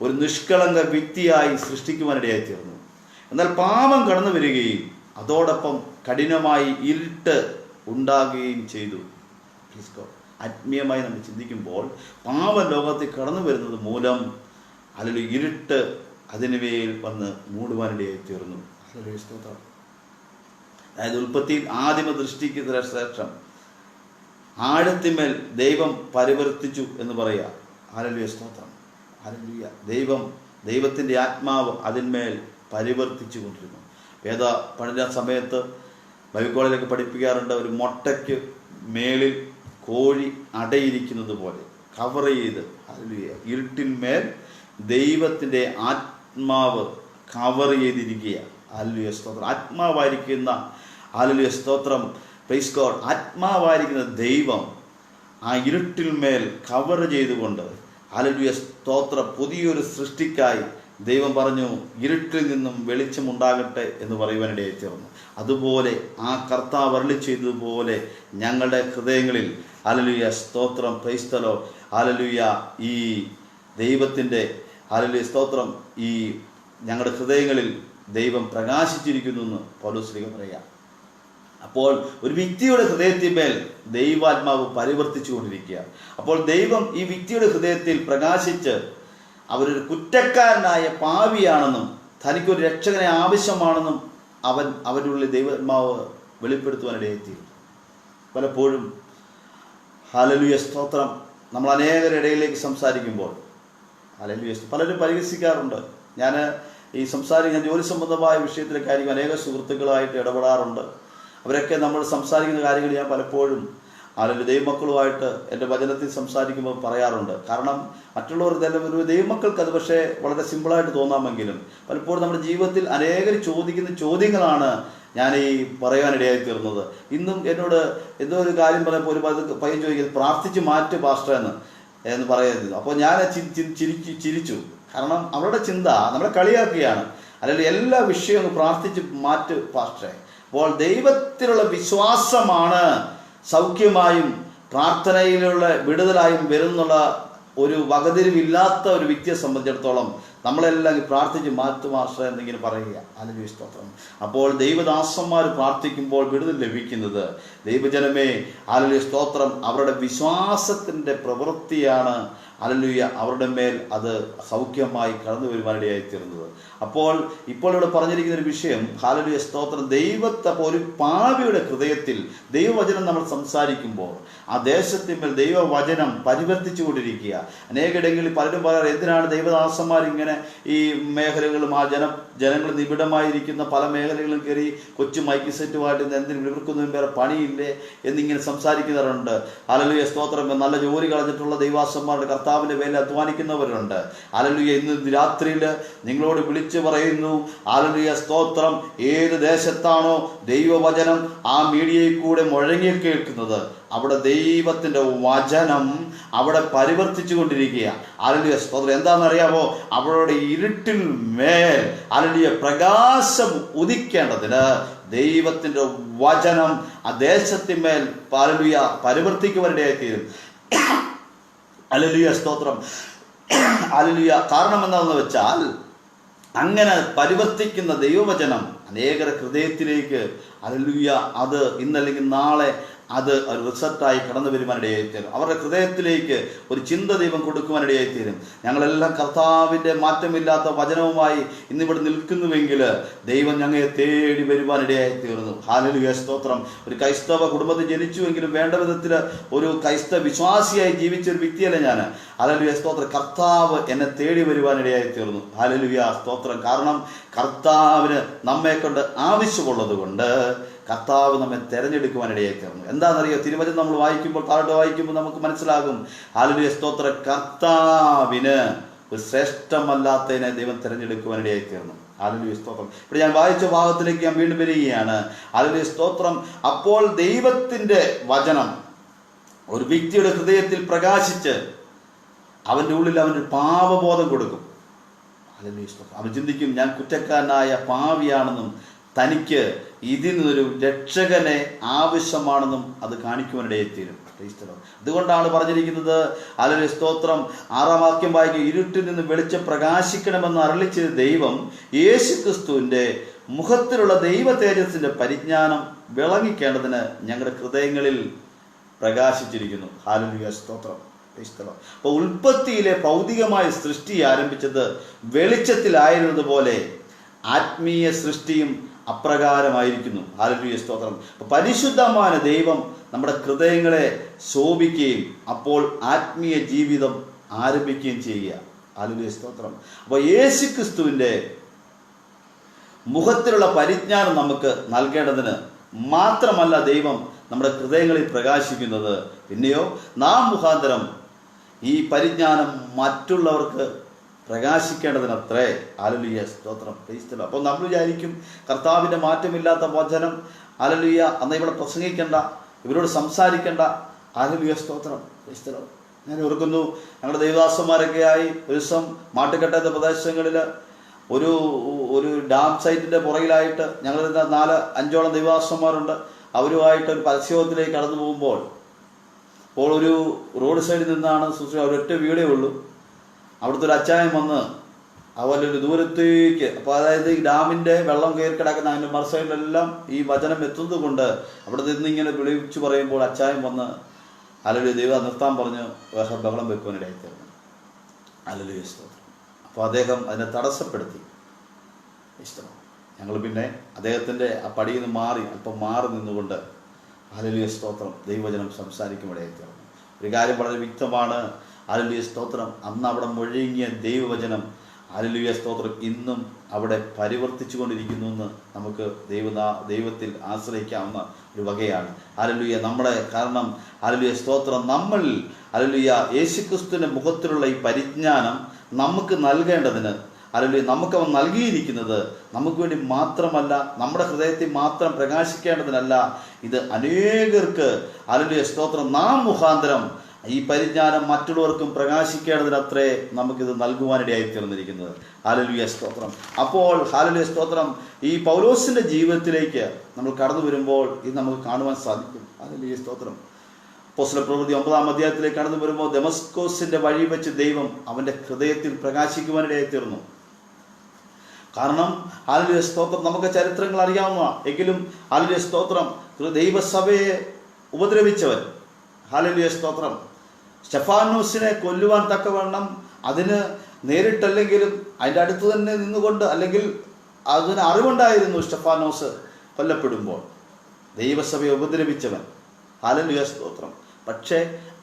ഒരു നിഷ്കളങ്ക വ്യക്തിയായി സൃഷ്ടിക്കുവാനിടയായി തീർന്നു. എന്നാൽ പാപം കടന്നു വരികയും അതോടൊപ്പം കഠിനമായി ഇരുട്ട് ഉണ്ടാകുകയും ചെയ്തു. ആത്മീയമായി നമ്മൾ ചിന്തിക്കുമ്പോൾ പാപം ലോകത്തിൽ കടന്നു വരുന്നത് മൂലം അല്ലെങ്കിൽ ഇരുട്ട് അതിനുമേൽ വന്ന് മൂടുവാനിടയായി തീർന്നു. അതായത് ഉൽപ്പത്തിയിൽ ആദിമ ദൃഷ്ടിക്ക് ശ്രേഷ്ഠം ആഴത്തിന്മേൽ ദൈവം പരിവർത്തിച്ചു എന്ന് പറയുക. ഹല്ലേലൂയ, സ്തോത്രം. ഹല്ലേലൂയ. ദൈവത്തിൻ്റെ ആത്മാവ് അതിന്മേൽ പരിവർത്തിച്ചു കൊണ്ടിരുന്നു. വേദ പഠന സമയത്ത് ബൈബിൾ കോളേജിലൊക്കെ പഠിപ്പിക്കാറുണ്ട്, ഒരു മുട്ടയ്ക്ക് മേളിൽ കോഴി അടയിരിക്കുന്നത് പോലെ കവർ ചെയ്ത്, ഹല്ലേലൂയ, ഇരുട്ടിന്മേൽ ദൈവത്തിൻ്റെ ആത്മാവ് കവർ ചെയ്തിരിക്കുക. ഹല്ലേലൂയ, സ്തോത്രം. ആത്മാവായിരിക്കുന്ന, ഹല്ലേലൂയ, സ്തോത്രം, പ്രൈസ് ഗോഡ്, ആത്മാവായിരിക്കുന്ന ദൈവം ആ ഇരുട്ടിന്മേൽ കവർ ചെയ്തുകൊണ്ട്, ഹല്ലേലൂയ, സ്തോത്രം, പുതിയൊരു സൃഷ്ടിക്കായി ദൈവം പറഞ്ഞു ഇരുട്ടിൽ നിന്നും വെളിച്ചമുണ്ടാകട്ടെ എന്ന് പറയുവാനിടയായി തീർന്നു. അതുപോലെ ആ കർത്താവ് അരുളി ചെയ്തതുപോലെ ഞങ്ങളുടെ ഹൃദയങ്ങളിൽ, ഹല്ലേലൂയ, സ്തോത്രം, പ്രൈസ് ദി ലോർഡ്, ഹല്ലേലൂയ, ഈ ദൈവത്തിൻ്റെ, ഹല്ലേലൂയ, സ്തോത്രം, ഈ ഞങ്ങളുടെ ഹൃദയങ്ങളിൽ ദൈവം പ്രകാശിച്ചിരിക്കുന്നു എന്ന് പൗലോസ്ലീഹ പറയാം. അപ്പോൾ ഒരു വ്യക്തിയുടെ ഹൃദയത്തിന്മേൽ ദൈവാത്മാവ് പരിവർത്തിച്ചു കൊണ്ടിരിക്കുക. അപ്പോൾ ദൈവം ഈ വ്യക്തിയുടെ ഹൃദയത്തിൽ പ്രകാശിച്ച് അവരൊരു കുറ്റക്കാരനായ പാപിയാണെന്നും തനിക്കൊരു രക്ഷകനെ ആവശ്യമാണെന്നും അവരുടെ ദൈവാത്മാവ് വെളിപ്പെടുത്തുവാനിടയെത്തി. പലപ്പോഴും, ഹല്ലേലൂയ, സ്തോത്രം, നമ്മൾ അനേകരുടെ ഇടയിലേക്ക് സംസാരിക്കുമ്പോൾ, ഹല്ലേലൂയ. പലരും പരിഹസിക്കാറുണ്ട്. ഞാൻ ഞാൻ ജോലി സംബന്ധമായ വിഷയത്തിലൊക്കെ ആയിരിക്കും അനേക സുഹൃത്തുക്കളായിട്ട് ഇടപെടാറുണ്ട്. അവരൊക്കെ നമ്മൾ സംസാരിക്കുന്ന കാര്യങ്ങൾ ഞാൻ പലപ്പോഴും ദൈവമക്കളുമായിട്ട് എൻ്റെ വചനത്തിൽ സംസാരിക്കുമ്പോൾ പറയാറുണ്ട്. കാരണം മറ്റുള്ളവർ ഒരു ദൈവമക്കൾക്ക് അത് പക്ഷേ വളരെ സിമ്പിളായിട്ട് തോന്നാമെങ്കിലും പലപ്പോഴും നമ്മുടെ ജീവിതത്തിൽ അനേകർ ചോദിക്കുന്ന ചോദ്യങ്ങളാണ് ഞാൻ ഈ പറയാനിടയായി തീർന്നത്. ഇന്നും എന്നോട് എന്തോ ഒരു കാര്യം പറഞ്ഞപ്പോൾ ഒരു പയ്യൻ ചോദിക്കുന്നത്, പ്രാർത്ഥിച്ച് മാറ്റ് പാസ്റ്റർ എന്ന് പറയരുത്. അപ്പോൾ ഞാൻ ചിരിച്ചു. കാരണം അവരുടെ ചിന്ത നമ്മളെ കളിയാക്കുകയാണ്. അല്ലെങ്കിൽ എല്ലാ വിഷയവും പ്രാർത്ഥിച്ച് മാറ്റ് പാസ്റ്ററെ. അപ്പോൾ ദൈവത്തിലുള്ള വിശ്വാസമാണ് സൗഖ്യമായും പ്രാർത്ഥനയിലുള്ള വിടുതലായും വരുന്നുള്ള ഒരു വകതിരിവില്ലാത്ത ഒരു വ്യക്തിയെ സംബന്ധിച്ചിടത്തോളം നമ്മളെല്ലാം പ്രാർത്ഥിച്ച് മാറ്റുമാസ്റ്റർ എന്നിങ്ങനെ പറയുക. ഹല്ലേലൂയ, സ്തോത്രം. അപ്പോൾ ദൈവദാസന്മാർ പ്രാർത്ഥിക്കുമ്പോൾ വിടുതൽ ലഭിക്കുന്നത് ദൈവജനമേ, ഹല്ലേലൂയ, സ്തോത്രം, അവരുടെ വിശ്വാസത്തിൻ്റെ പ്രവൃത്തിയാണ് ഹല്ലേലൂയ അവരുടെ മേൽ അത് സൗഖ്യമായി കടന്നു വരുവാനിടയായിത്തീരുന്നത്. അപ്പോൾ ഇവിടെ പറഞ്ഞിരിക്കുന്ന ഒരു വിഷയം, ഹല്ലേലൂയ, സ്തോത്രം, അപ്പോൾ ഒരു പാപിയുടെ ഹൃദയത്തിൽ ദൈവവചനം നമ്മൾ സംസാരിക്കുമ്പോൾ ആ ദേശത്തിന്മേൽ ദൈവവചനം പരിവർത്തിച്ചു കൊണ്ടിരിക്കുക. അനേകയിടങ്ങളിൽ പലരും പറയാറ്, എന്തിനാണ് ദൈവദാസന്മാർ ഇങ്ങനെ ഈ മേഖലകളും ആ ജനങ്ങൾ നിബിഡമായിരിക്കുന്ന പല മേഖലകളും കയറി കൊച്ചു മൈക്ക് സെറ്റുമായിട്ട് എന്തിനും ഇവർക്കൊന്നും വേറെ പണിയില്ലേ എന്നിങ്ങനെ സംസാരിക്കുന്നവരുണ്ട്. ഹല്ലേലൂയ, സ്തോത്രം. നല്ല ജോലി കളഞ്ഞിട്ടുള്ള ദൈവദാസന്മാരുടെ കർത്താവിൻ്റെ വേല അധ്വാനിക്കുന്നവരുണ്ട്. ഹല്ലേലൂയ, ഇന്ന് രാത്രിയിൽ നിങ്ങളോട് വിളിച്ചു പറയുന്നു, ഹല്ലേലൂയ, സ്തോത്രം, ഏത് ദേശത്താണോ ദൈവവചനം ആ മീഡിയയിൽ കൂടെ മുഴങ്ങി കേൾക്കുന്നത് അവിടെ ദൈവത്തിൻ്റെ വചനം അവിടെ പരിവർത്തിച്ചു കൊണ്ടിരിക്കുക. ഹല്ലേലൂയ, സ്തോത്രം. എന്താണെന്നറിയാമോ? അവരുടെ ഇരുട്ടിൽ മേൽ ഹല്ലേലൂയ പ്രകാശം ഉദിക്കേണ്ടതിന് ദൈവത്തിൻ്റെ വചനം ആ ദേശത്തിന്മേൽ ഹല്ലേലൂയ പരിവർത്തിക്കുവാനിടയായിത്തീരും. ഹല്ലേലൂയ, സ്തോത്രം. ഹല്ലേലൂയ. കാരണം എന്താണെന്ന് വെച്ചാൽ അങ്ങനെ പരിവർത്തിക്കുന്ന ദൈവവചനം അനേകരുടെ ഹൃദയത്തിലേക്ക് ഹല്ലേലൂയ അത് ഇന്നല്ലെങ്കിൽ നാളെ അത് ഒരു റിസൾട്ടായി കടന്നു വരുവാനിടയായിത്തീരും. അവരുടെ ഹൃദയത്തിലേക്ക് ഒരു ചിന്ത ദൈവം കൊടുക്കുവാനിടയായിത്തീരും. ഞങ്ങളെല്ലാം കർത്താവിൻ്റെ മാറ്റമില്ലാത്ത വചനവുമായി ഇന്നിവിടെ നിൽക്കുന്നുവെങ്കിൽ ദൈവം ഞങ്ങളെ തേടി വരുവാനിടയായിത്തീർന്നു. ഹല്ലേലൂയ, സ്തോത്രം. ഒരു ക്രൈസ്തവ കുടുംബത്തിൽ ജനിച്ചുവെങ്കിലും വേണ്ട വിധത്തിൽ ഒരു ക്രൈസ്തവ വിശ്വാസിയായി ജീവിച്ച ഒരു വ്യക്തിയല്ല ഞാൻ. ഹല്ലേലൂയ, സ്തോത്രം. കർത്താവ് എന്നെ തേടി വരുവാനിടയായിത്തീർന്നു. ഹല്ലേലൂയ, സ്തോത്രം. കാരണം കർത്താവിന് നമ്മെ കൊണ്ട് ആവശ്യമുള്ളത് കൊണ്ട് കർത്താവ് നമ്മെ തിരഞ്ഞെടുക്കുവാനിടയായിത്തീർന്നു. എന്താണെന്നറിയോ? തിരുവചനം നമ്മൾ വായിക്കുമ്പോൾ താഴോട്ട് വായിക്കുമ്പോൾ നമുക്ക് മനസ്സിലാകും, ഹല്ലേലൂയ, സ്തോത്രം, കർത്താവിന് ഒരു ശ്രേഷ്ഠമല്ലാത്തതിനെ ദൈവം തിരഞ്ഞെടുക്കുവാനിടയായിത്തീർന്നു. ഹല്ലേലൂയ, സ്തോത്രം. ഇവിടെ ഞാൻ വായിച്ച ഭാഗത്തിലേക്ക് ഞാൻ വീണ്ടും വരികയാണ്. ഹല്ലേലൂയ, സ്തോത്രം. അപ്പോൾ ദൈവത്തിൻ്റെ വചനം ഒരു വ്യക്തിയുടെ ഹൃദയത്തിൽ പ്രകാശിച്ച് അവൻ്റെ ഉള്ളിൽ അവൻ്റെ പാപബോധം കൊടുക്കും. ഹല്ലേലൂയ, സ്തോത്രം. അവൻ ചിന്തിക്കും, ഞാൻ കുറ്റക്കാരനായ പാവിയാണെന്നും തനിക്ക് ഇതിൽ നിന്നൊരു രക്ഷകനെ ആവശ്യമാണെന്നും അത് കാണിക്കുവാനിടയായിത്തീരും. അതുകൊണ്ടാണ് പറഞ്ഞിരിക്കുന്നത്, ഹല്ലേലൂയ, സ്തോത്രം, 6-ാം വാക്യം വായിക്കും, ഇരുട്ടിൽ നിന്ന് വെളിച്ചം പ്രകാശിക്കണമെന്ന് അരുളിച്ചത് ദൈവം യേശുക്രിസ്തുവിൻ്റെ മുഖത്തിലുള്ള ദൈവ തേജസ്സിൻ്റെ പരിജ്ഞാനം വിളങ്ങിക്കേണ്ടതിന് ഞങ്ങളുടെ ഹൃദയങ്ങളിൽ പ്രകാശിച്ചിരിക്കുന്നു. ഹല്ലേലൂയ, സ്തോത്രം. അപ്പോൾ ഉൽപ്പത്തിയിലെ ഭൗതികമായ സൃഷ്ടി ആരംഭിച്ചത് വെളിച്ചത്തിലായിരുന്നത് പോലെ ആത്മീയ സൃഷ്ടിയും അപ്രകാരമായിരിക്കുന്നു. ഹല്ലേലൂയ, സ്തോത്രം. പരിശുദ്ധമായ ദൈവം നമ്മുടെ ഹൃദയങ്ങളെ ശോഭിക്കുകയും അപ്പോൾ ആത്മീയ ജീവിതം ആരംഭിക്കുകയും ചെയ്യുക. ഹല്ലേലൂയ, സ്തോത്രം. അപ്പോൾ യേശുക്രിസ്തുവിൻ്റെ മുഖത്തിലുള്ള പരിജ്ഞാനം നമുക്ക് നൽകേണ്ടതിന് മാത്രമല്ല ദൈവം നമ്മുടെ ഹൃദയങ്ങളിൽ പ്രകാശിക്കുന്നത്, പിന്നെയോ നാം മുഖാന്തരം ഈ പരിജ്ഞാനം മറ്റുള്ളവർക്ക് പ്രകാശിക്കേണ്ടതിനത്രേ. ഹല്ലേലൂയ, സ്തോത്രം. അപ്പോൾ നമ്മൾ വിചാരിക്കും, കർത്താവിൻ്റെ മാറ്റമില്ലാത്ത വചനം, ഹല്ലേലൂയ, അന്ന് ഇവിടെ പ്രസംഗിക്കേണ്ട, ഇവരോട് സംസാരിക്കേണ്ട. ഹല്ലേലൂയ, സ്തോത്രം. ഞാൻ ഓർക്കുന്നു, ഞങ്ങളുടെ ദൈവദാസന്മാരൊക്കെ ആയി ഒരു ദിവസം മാട്ടുകെട്ടാത്ത പ്രദേശങ്ങളിൽ ഒരു ഡാം സൈറ്റിൻ്റെ പുറകിലായിട്ട് ഞങ്ങൾ 4-5ഓളം ദൈവദാസന്മാരുണ്ട്. അവരുമായിട്ട് ഒരു പരസ്യത്തിലേക്ക് കടന്നു പോകുമ്പോൾ ഒരു റോഡ് സൈഡിൽ നിന്നാണ് ഒരൊറ്റ വീടേ ഉള്ളൂ. അവിടുത്തെ ഒരു അച്ചായൻ വന്ന് അതുപോലെ ഒരു ദൂരത്തേക്ക്, അപ്പോൾ അതായത് ഈ ഡാമിൻ്റെ വെള്ളം കയറി കിടക്കുന്ന അതിൻ്റെ മറുസൈഡിലെല്ലാം ഈ വചനം എത്തുന്നത് കൊണ്ട് അവിടെ നിന്ന് ഇങ്ങനെ വിളിച്ചു പറയുമ്പോൾ അച്ചായൻ വന്ന് ഹല്ലേലൂയ, ദൈവം നിർത്താൻ പറഞ്ഞ് ബഹളം വെക്കുവാനിടയായിത്തീർന്നു. ഹല്ലേലൂയ, സ്തോത്രം. അപ്പോൾ അദ്ദേഹം അതിനെ തടസ്സപ്പെടുത്തി. ഇഷ്ടമാണ്. ഞങ്ങൾ പിന്നെ അദ്ദേഹത്തിൻ്റെ ആ പടിയിൽ നിന്ന് അല്പം മാറി നിന്നുകൊണ്ട് ഹല്ലേലൂയ, സ്തോത്രം, ദൈവവചനം സംസാരിക്കുമിടയായിത്തീർന്നു. ഒരു കാര്യം വളരെ വ്യക്തമാണ്. ഹല്ലേലൂയ സ്തോത്രം. അന്ന് അവിടെ മുഴങ്ങിയ ദൈവവചനം ഹല്ലേലൂയ സ്തോത്രം ഇന്നും അവിടെ പരിവർത്തിച്ചു കൊണ്ടിരിക്കുന്നു എന്ന് നമുക്ക് ദൈവത്തിൽ ആശ്രയിക്കാവുന്ന ഒരു വകയാണ്. ഹല്ലേലൂയ നമ്മുടെ കാരണം ഹല്ലേലൂയ സ്തോത്രം നമ്മൾ ഹല്ലേലൂയ യേശുക്രിസ്തുവിൻ്റെ മുഖത്തിലുള്ള ഈ പരിജ്ഞാനം നമുക്ക് നൽകേണ്ടതിന് ഹല്ലേലൂയ നമുക്ക് അവൻ നൽകിയിരിക്കുന്നത് നമുക്ക് വേണ്ടി മാത്രമല്ല, നമ്മുടെ ഹൃദയത്തിൽ മാത്രം പ്രകാശിക്കേണ്ടതിനല്ല, ഇത് അനേകർക്ക് ഹല്ലേലൂയ സ്തോത്രം നാം മുഖാന്തരം ഈ പരിജ്ഞാനം മറ്റുള്ളവർക്കും പ്രകാശിക്കേണ്ടതിനത്രേ നമുക്കിത് നൽകുവാനിടയായി തീർന്നിരിക്കുന്നത്. ഹല്ലേലൂയ സ്തോത്രം. അപ്പോൾ ഹല്ലേലൂയ സ്തോത്രം ഈ പൗലോസിൻ്റെ ജീവിതത്തിലേക്ക് നമ്മൾ കടന്നു വരുമ്പോൾ ഇത് നമുക്ക് കാണുവാൻ സാധിക്കും. ഹല്ലേലൂയ സ്തോത്രം. അപ്പോസ്തലപ്രവൃത്തി 9-ാം അധ്യായത്തിലേക്ക് കടന്നു വരുമ്പോൾ ദമസ്കോസിൻ്റെ വഴി വെച്ച് ദൈവം അവൻ്റെ ഹൃദയത്തിൽ പ്രകാശിക്കുവാനിടയായി തീർന്നു. കാരണം ഹല്ലേലൂയ സ്തോത്രം നമുക്ക് ചരിത്രങ്ങൾ അറിയാവുന്ന എങ്കിലും ഹല്ലേലൂയ സ്തോത്രം ദൈവസഭയെ ഉപദ്രവിച്ചവൻ ഹല്ലേലൂയ സ്തോത്രം സ്റ്റെഫാനോസിനെ കൊല്ലുവാൻ തക്കവണ്ണം അതിന് നേരിട്ടല്ലെങ്കിലും അതിൻ്റെ അടുത്ത് തന്നെ നിന്നുകൊണ്ട് അല്ലെങ്കിൽ അതിന് അറിവുണ്ടായിരുന്നു സ്റ്റെഫാനോസ് കൊല്ലപ്പെടുമ്പോൾ ദൈവസഭയെ ഉപദ്രവിച്ചവൻ ഹല്ലേലൂയ സ്തോത്രം. പക്ഷേ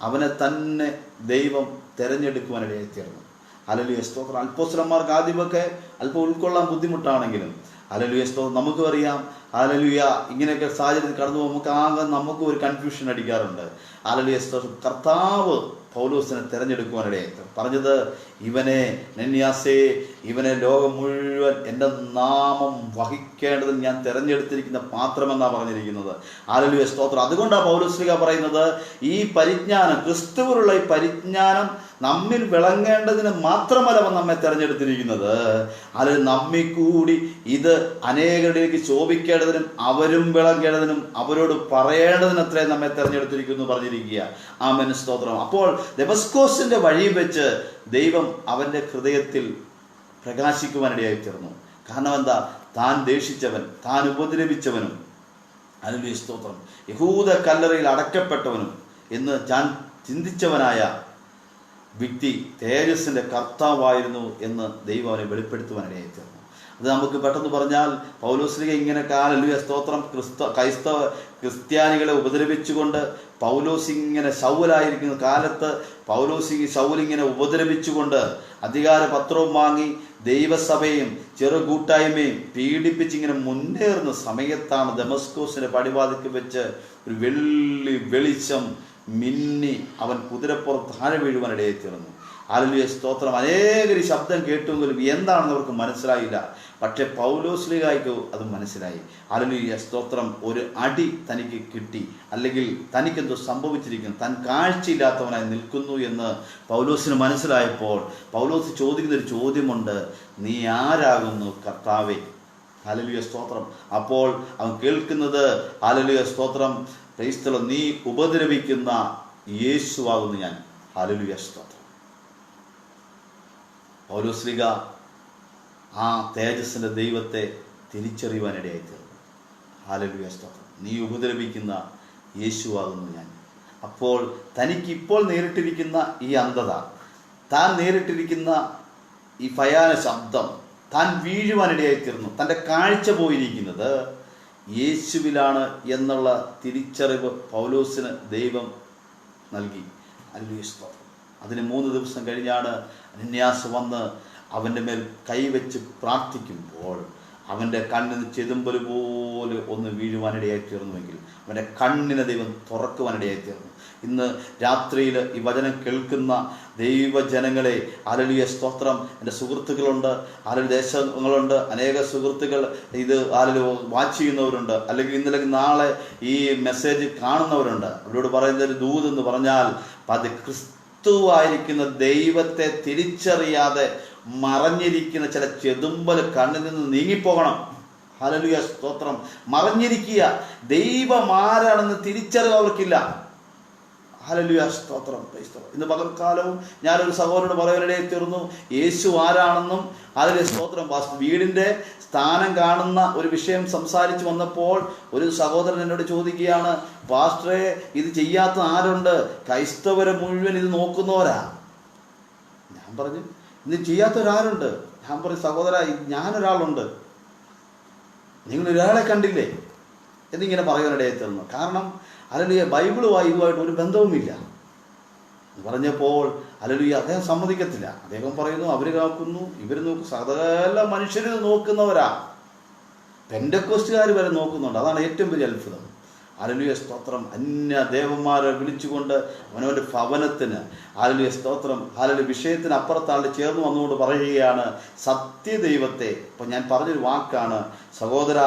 അവനെ തന്നെ ദൈവം തിരഞ്ഞെടുക്കുവാനിടയായി തീർന്നു. ഹല്ലേലൂയ സ്തോത്രം. അപ്പോസ്തലന്മാർക്ക് ആദ്യമൊക്കെ അല്പം ഉൾക്കൊള്ളാൻ ബുദ്ധിമുട്ടാണെങ്കിലും ഹല്ലേലൂയ സ്തോത്രം നമുക്കും അറിയാം. ഹല്ലേലൂയ ഇങ്ങനെയൊക്കെ സാഹചര്യത്തിൽ കടന്നു പോകുമ്പോൾ നമുക്കും ഒരു കൺഫ്യൂഷൻ അടിക്കാറുണ്ട്. ഹല്ലേലൂയ സ്തോത്രം. കർത്താവ് പൗലോസിനെ തിരഞ്ഞെടുക്കുവാനിടയായി പറഞ്ഞത് ഇവനെ നെന്യാസേ ഇവനെ ലോകം മുഴുവൻ എൻ്റെ നാമം വഹിക്കേണ്ടത് ഞാൻ തിരഞ്ഞെടുത്തിരിക്കുന്ന പാത്രമെന്നാണ് പറഞ്ഞിരിക്കുന്നത്. ഹല്ലേലൂയ സ്തോത്രം. അതുകൊണ്ടാണ് പൗലോസ്ലീഹ പറയുന്നത് ഈ പരിജ്ഞാനം ക്രിസ്തുവിലുള്ള ഈ പരിജ്ഞാനം നമ്മിൽ വിളങ്ങേണ്ടതിന് മാത്രമല്ല അവൻ നമ്മെ തിരഞ്ഞെടുത്തിരിക്കുന്നത്, അത് നമ്മിൽ കൂടി ഇത് അനേകരിലേക്ക് ശോഭിക്കേണ്ടതിനും അവരും വിളങ്ങേണ്ടതിനും അവരോട് പറയേണ്ടതിനത്രേ നമ്മെ തിരഞ്ഞെടുത്തിരിക്കുന്നു പറഞ്ഞിരിക്കുക. ആമേൻ സ്തോത്രം. അപ്പോൾ ദമസ്കോസിന്റെ വഴി വെച്ച് ദൈവം അവൻ്റെ ഹൃദയത്തിൽ പ്രകാശിക്കുവാനിടയായി തീർന്നു. കാരണം എന്താ? താൻ ദേഷിച്ചവൻ, താൻ ഉപദ്രവിച്ചവനും ഹല്ലേലൂയ സ്തോത്രം യഹൂദ കല്ലറയിൽ അടക്കപ്പെട്ടവനും എന്ന് ഞാൻ ചിന്തിച്ചവനായ വ്യക്തി തേജസ്സിൻ്റെ കർത്താവായിരുന്നു എന്ന് ദൈവം അവനെ വെളിപ്പെടുത്തുവാനിടയായി തീർന്നു. അത് നമുക്ക് പെട്ടെന്ന് പറഞ്ഞാൽ പൗലോസ്ലീഹ ഇങ്ങനെ ഹല്ലേലൂയ സ്തോത്രം ക്രിസ്ത്യാനികളെ ഉപദ്രവിച്ചുകൊണ്ട് പൗലോസ് ഇങ്ങനെ ശൗലായിരിക്കുന്ന കാലത്ത് ശൗലിങ്ങനെ ഉപദ്രവിച്ചുകൊണ്ട് അധികാരപത്രവും വാങ്ങി ദൈവസഭയും ചെറുകൂട്ടായ്മയും പീഡിപ്പിച്ചിങ്ങനെ മുന്നേറുന്ന സമയത്താണ് ദമസ്കോസിന്റെ പടിവാതിക്ക് വെച്ച് ഒരു വെളിച്ചം മിന്നി അവൻ കുതിരപ്പുറത്ത് താഴെ വീഴുവാനിടയായി തീർന്നു. ഹല്ലേലൂയ സ്തോത്രം. അനേകര് ശബ്ദം കേട്ടുവെങ്കിലും എന്താണെന്ന് അവർക്ക് മനസ്സിലായില്ല. പക്ഷെ പൗലോസ്ലീഹായ്ക്ക് അത് മനസ്സിലായി. ഹല്ലേലൂയ സ്തോത്രം. ഒരു അടി തനിക്ക് കിട്ടി, അല്ലെങ്കിൽ തനിക്കെന്തോ സംഭവിച്ചിരിക്കുന്നു, താൻ കാഴ്ചയില്ലാത്തവനായി നിൽക്കുന്നു എന്ന് പൗലോസിന് മനസ്സിലായപ്പോൾ പൗലോസ് ചോദിക്കുന്നൊരു ചോദ്യമുണ്ട്, നീ ആരാകുന്നു കർത്താവേ? ഹല്ലേലൂയ സ്തോത്രം. അപ്പോൾ അവൻ കേൾക്കുന്നത് ഹല്ലേലൂയ സ്തോത്രം ക്രൈസ്തവ നീ ഉപദ്രവിക്കുന്ന യേശുവാകുന്നു ഞാൻ. ഹല്ലേലൂയ സ്തോത്രം. പൗലോസ്ലീഹ ആ തേജസ്സിൻ്റെ ദൈവത്തെ തിരിച്ചറിയുവാനിടയായി തീർന്നു. ഹല്ലേലൂയ സ്തോത്രം. നീ ഉപദ്രവിക്കുന്ന യേശുവാകുന്നു ഞാൻ. അപ്പോൾ തനിക്കിപ്പോൾ നേരിട്ടിരിക്കുന്ന ഈ അന്ധത, താൻ നേരിട്ടിരിക്കുന്ന ഈ ഭയാന ശബ്ദം, താൻ വീഴുവാനിടയായി തീർന്നു. തൻ്റെ കാഴ്ച പോയിരിക്കുന്നത് യേശുവിലാണ് എന്നുള്ള തിരിച്ചറിവ് പൗലോസിന് ദൈവം നൽകി. ഹല്ലേലൂയ സ്തോത്രം. അതിന് 3 ദിവസം കഴിഞ്ഞാണ് അനന്യാസ് വന്ന് അവൻ്റെ മേൽ കൈവച്ച് പ്രാർത്ഥിക്കുമ്പോൾ അവൻ്റെ കണ്ണിന് ചെതുമ്പൽ പോലെ ഒന്ന് വീഴുവാനിടയായി തീർന്നുവെങ്കിൽ അവൻ്റെ കണ്ണിനെ ദൈവം തുറക്കുവാനിടയായി തീർന്നു. ഇന്ന് രാത്രിയിൽ ഈ വചനം കേൾക്കുന്ന ദൈവജനങ്ങളെ ഹല്ലേലൂയ സ്തോത്രം. എൻ്റെ സുഹൃത്തുക്കളുണ്ട്, ഹല്ലേലൂയ ദേശങ്ങളുണ്ട്, അനേക സുഹൃത്തുക്കൾ ഇത് ഹല്ലേലൂയ വാച്ച് ചെയ്യുന്നവരുണ്ട്, അല്ലെങ്കിൽ ഇന്നലെ നാളെ ഈ മെസ്സേജ് കാണുന്നവരുണ്ട്. അവരോട് പറയുന്ന ഒരു ദൂതെന്ന് പറഞ്ഞാൽ അത് ക്രിസ്തുവായിരിക്കുന്ന ദൈവത്തെ തിരിച്ചറിയാതെ മറഞ്ഞിരിക്കുന്ന ചില ചെതുമ്പൽ കണ്ണിൽ നിന്ന് നീങ്ങിപ്പോകണം. ഹല്ലേലൂയ സ്തോത്രം. മറഞ്ഞിരിക്കുക. ദൈവം ആരാണെന്ന് തിരിച്ചറിവ് അവർക്കില്ല. ഹല്ലേലൂയ സ്തോത്രം. ഇന്ന് പകൽക്കാലവും ഞാനൊരു സഹോദരനോട് പറയാനിടയിൽ തീർന്നു, യേശു ആരാണെന്നും ഹല്ലേലൂയ സ്തോത്രം. വീടിൻ്റെ സ്ഥാനം കാണുന്ന ഒരു വിഷയം സംസാരിച്ച് വന്നപ്പോൾ ഒരു സഹോദരൻ എന്നോട് ചോദിക്കുകയാണ്, പാസ്റ്ററെ ഇത് ചെയ്യാത്ത ആരുണ്ട്? ക്രൈസ്തവരെ മുഴുവൻ ഇത് നോക്കുന്നവരാ. ഞാൻ പറഞ്ഞു, ഇത് ചെയ്യാത്തവരാരുണ്ട്? ഞാൻ പറഞ്ഞു, സഹോദര ഞാനൊരാളുണ്ട്, നിങ്ങൾ ഒരാളെ കണ്ടില്ലേ എന്നിങ്ങനെ പറയാനിടയിൽ തീർന്നു. കാരണം ഹല്ലേലൂയ ബൈബിളുമായി ഇതുമായിട്ട് ഒരു ബന്ധവുമില്ല. പറഞ്ഞപ്പോൾ ഹല്ലേലൂയ അദ്ദേഹം സമ്മതിക്കത്തില്ല. അദ്ദേഹം പറയുന്നു, അവർ കാക്കുന്നു, ഇവർ നോക്കും, സകല മനുഷ്യരിത് നോക്കുന്നവരാ, പെന്തക്കോസ്റ്റുകാർ വരെ നോക്കുന്നുണ്ട്. അതാണ് ഏറ്റവും വലിയ അത്ഭുതം. ഹല്ലേലൂയ സ്തോത്രം. അന്യ ദേവന്മാരെ വിളിച്ചുകൊണ്ട് അവനവൻ്റെ ഭവനത്തിന് ഹല്ലേലൂയ സ്തോത്രം ഹല്ലേലൂയ വിഷയത്തിന് അപ്പുറത്താളുടെ ചേർന്ന് വന്നുകൊണ്ട് പറയുകയാണ് സത്യദൈവത്തെ. ഇപ്പം ഞാൻ പറഞ്ഞൊരു വാക്കാണ് സഹോദര,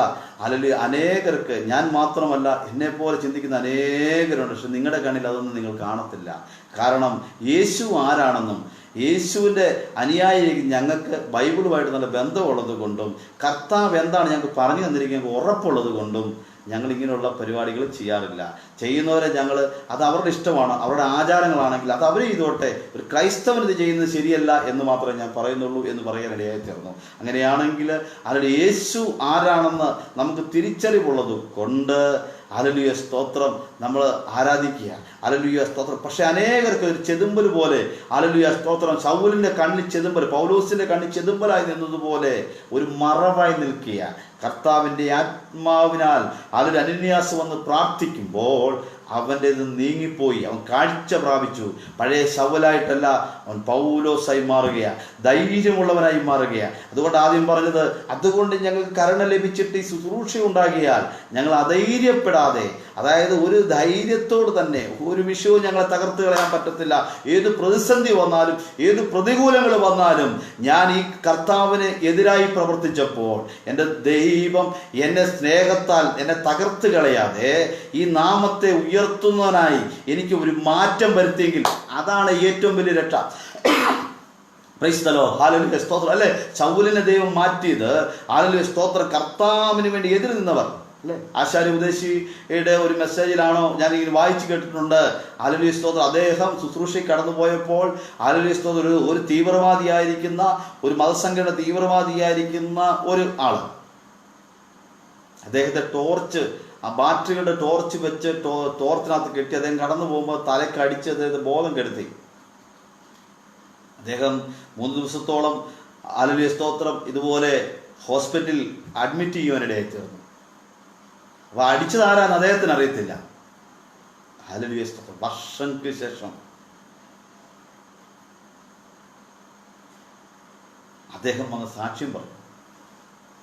ഹല്ലേലൂയ അനേകർക്ക്, ഞാൻ മാത്രമല്ല എന്നെപ്പോലെ ചിന്തിക്കുന്ന അനേകരുണ്ട്, പക്ഷെ നിങ്ങളുടെ കണ്ണിൽ അതൊന്നും നിങ്ങൾ കാണത്തില്ല. കാരണം യേശു ആരാണെന്നും യേശുവിൻ്റെ അനുയായി ഞങ്ങൾക്ക് ബൈബിളുമായിട്ട് നല്ല ബന്ധമുള്ളത് കൊണ്ടും കർത്താവ് എന്താണ് ഞങ്ങൾക്ക് പറഞ്ഞു തന്നിരിക്കുന്നത് ഉറപ്പുള്ളത് കൊണ്ടും ഞങ്ങൾ ഇങ്ങനെയുള്ള പരിപാടികൾ ചെയ്യാറില്ല. ചെയ്യുന്നവരെ ഞങ്ങൾ, അത് അവരുടെ ഇഷ്ടമാണ്, അവരുടെ ആചാരങ്ങളാണെങ്കിൽ അത് അവർ ചെയ്തോട്ടെ, ഒരു ക്രൈസ്തവൻ ഇത് ചെയ്യുന്നത് ശരിയല്ല എന്ന് മാത്രമേ ഞാൻ പറയുന്നുള്ളൂ എന്ന് പറയാനിടയായി തീർന്നു. അങ്ങനെയാണെങ്കിൽ അവരുടെ യേശു ആരാണെന്ന് നമുക്ക് തിരിച്ചറിവുള്ളത് കൊണ്ട് ഹല്ലേലൂയ സ്തോത്രം നമ്മൾ ആരാധിക്കുക. ഹല്ലേലൂയ സ്തോത്രം. പക്ഷെ അനേകർക്ക് ഒരു ചെതുമ്പൽ പോലെ ഹല്ലേലൂയ സ്തോത്രം ശൗലിൻ്റെ കണ്ണിൽ ചെതുമ്പൽ, പൗലോസിൻ്റെ കണ്ണിൽ ചെതുമ്പലായി നിന്നതുപോലെ ഒരു മറവായി നിൽക്കുക. കർത്താവിൻ്റെ ആത്മാവിനാൽ അതിൽ അനന്യാസം വന്ന് പ്രാർത്ഥിക്കുമ്പോൾ അവൻ്റെ ഇത് നീങ്ങിപ്പോയി, അവൻ കാഴ്ച പ്രാപിച്ചു. പഴയ ശൗലായിട്ടല്ല, അവൻ പൗലോസായി മാറുകയാണ്, ധൈര്യമുള്ളവനായി മാറുകയാണ്. അതുകൊണ്ട് ആദ്യം പറഞ്ഞത്, അതുകൊണ്ട് ഞങ്ങൾക്ക് കരുണ ലഭിച്ചിട്ട് ഈ ശുശ്രൂഷ ഉണ്ടാകിയാൽ ഞങ്ങൾ അധൈര്യപ്പെടാതെ, അതായത് ഒരു ധൈര്യത്തോട് തന്നെ ഒരു വിഷയവും ഞങ്ങളെ തകർത്ത് കളയാൻ പറ്റത്തില്ല. ഏത് പ്രതിസന്ധി വന്നാലും ഏത് പ്രതികൂലങ്ങൾ വന്നാലും ഞാൻ ഈ കർത്താവിന് എതിരായി പ്രവർത്തിച്ചപ്പോൾ എൻ്റെ ദൈവം എന്നെ സ്നേഹത്താൽ എന്നെ തകർത്ത് കളയാതെ ഈ നാമത്തെ ഉയർത്തുന്നവനായി എനിക്ക് ഒരു മാറ്റം വരുത്തിയെങ്കിൽ അതാണ് ഏറ്റവും വലിയ രക്ഷ. Price the Lord. ഹല്ലേലൂയ സ്തോത്രം. അല്ലേ, ശൗലിനെ ദൈവം മാറ്റിയത് ഹല്ലേലൂയ സ്തോത്രം കർത്താവിന് വേണ്ടി എതിര് നിന്നവർ അല്ലേ. ആശാരി ഉപദേശിയുടെ ഒരു മെസ്സേജിലാണോ ഞാനിങ്ങനെ വായിച്ചു കേട്ടിട്ടുണ്ട്. ഹല്ലേലൂയ സ്തോത്രം. അദ്ദേഹം ശുശ്രൂഷയിൽ കടന്നു പോയപ്പോൾ ഹല്ലേലൂയ സ്തോത്രം ഒരു തീവ്രവാദിയായിരിക്കുന്ന, ഒരു മതസംഘടന തീവ്രവാദിയായിരിക്കുന്ന ഒരു ആള്, അദ്ദേഹത്തെ ടോർച്ച്, ആ ബാറ്ററികളുടെ ടോർച്ച് വെച്ച് ടോർച്ചിനകത്ത് കെട്ടി അദ്ദേഹം കടന്നു പോകുമ്പോൾ തലക്കടിച്ച് അദ്ദേഹത്തെ ബോധം കെടുത്തി. അദ്ദേഹം 3 ദിവസത്തോളം ഹല്ലേലൂയ സ്തോത്രം ഇതുപോലെ ഹോസ്പിറ്റലിൽ അഡ്മിറ്റ് ചെയ്യുവാനിടയായി തീർന്നു. അപ്പോൾ അടിച്ചതാരാന്ന് അദ്ദേഹത്തിന് അറിയത്തില്ല. ഹല്ലേലൂയ സ്തോത്രം. വർഷങ്ങൾക്ക് ശേഷം അദ്ദേഹം വന്ന് സാക്ഷ്യം പറഞ്ഞു.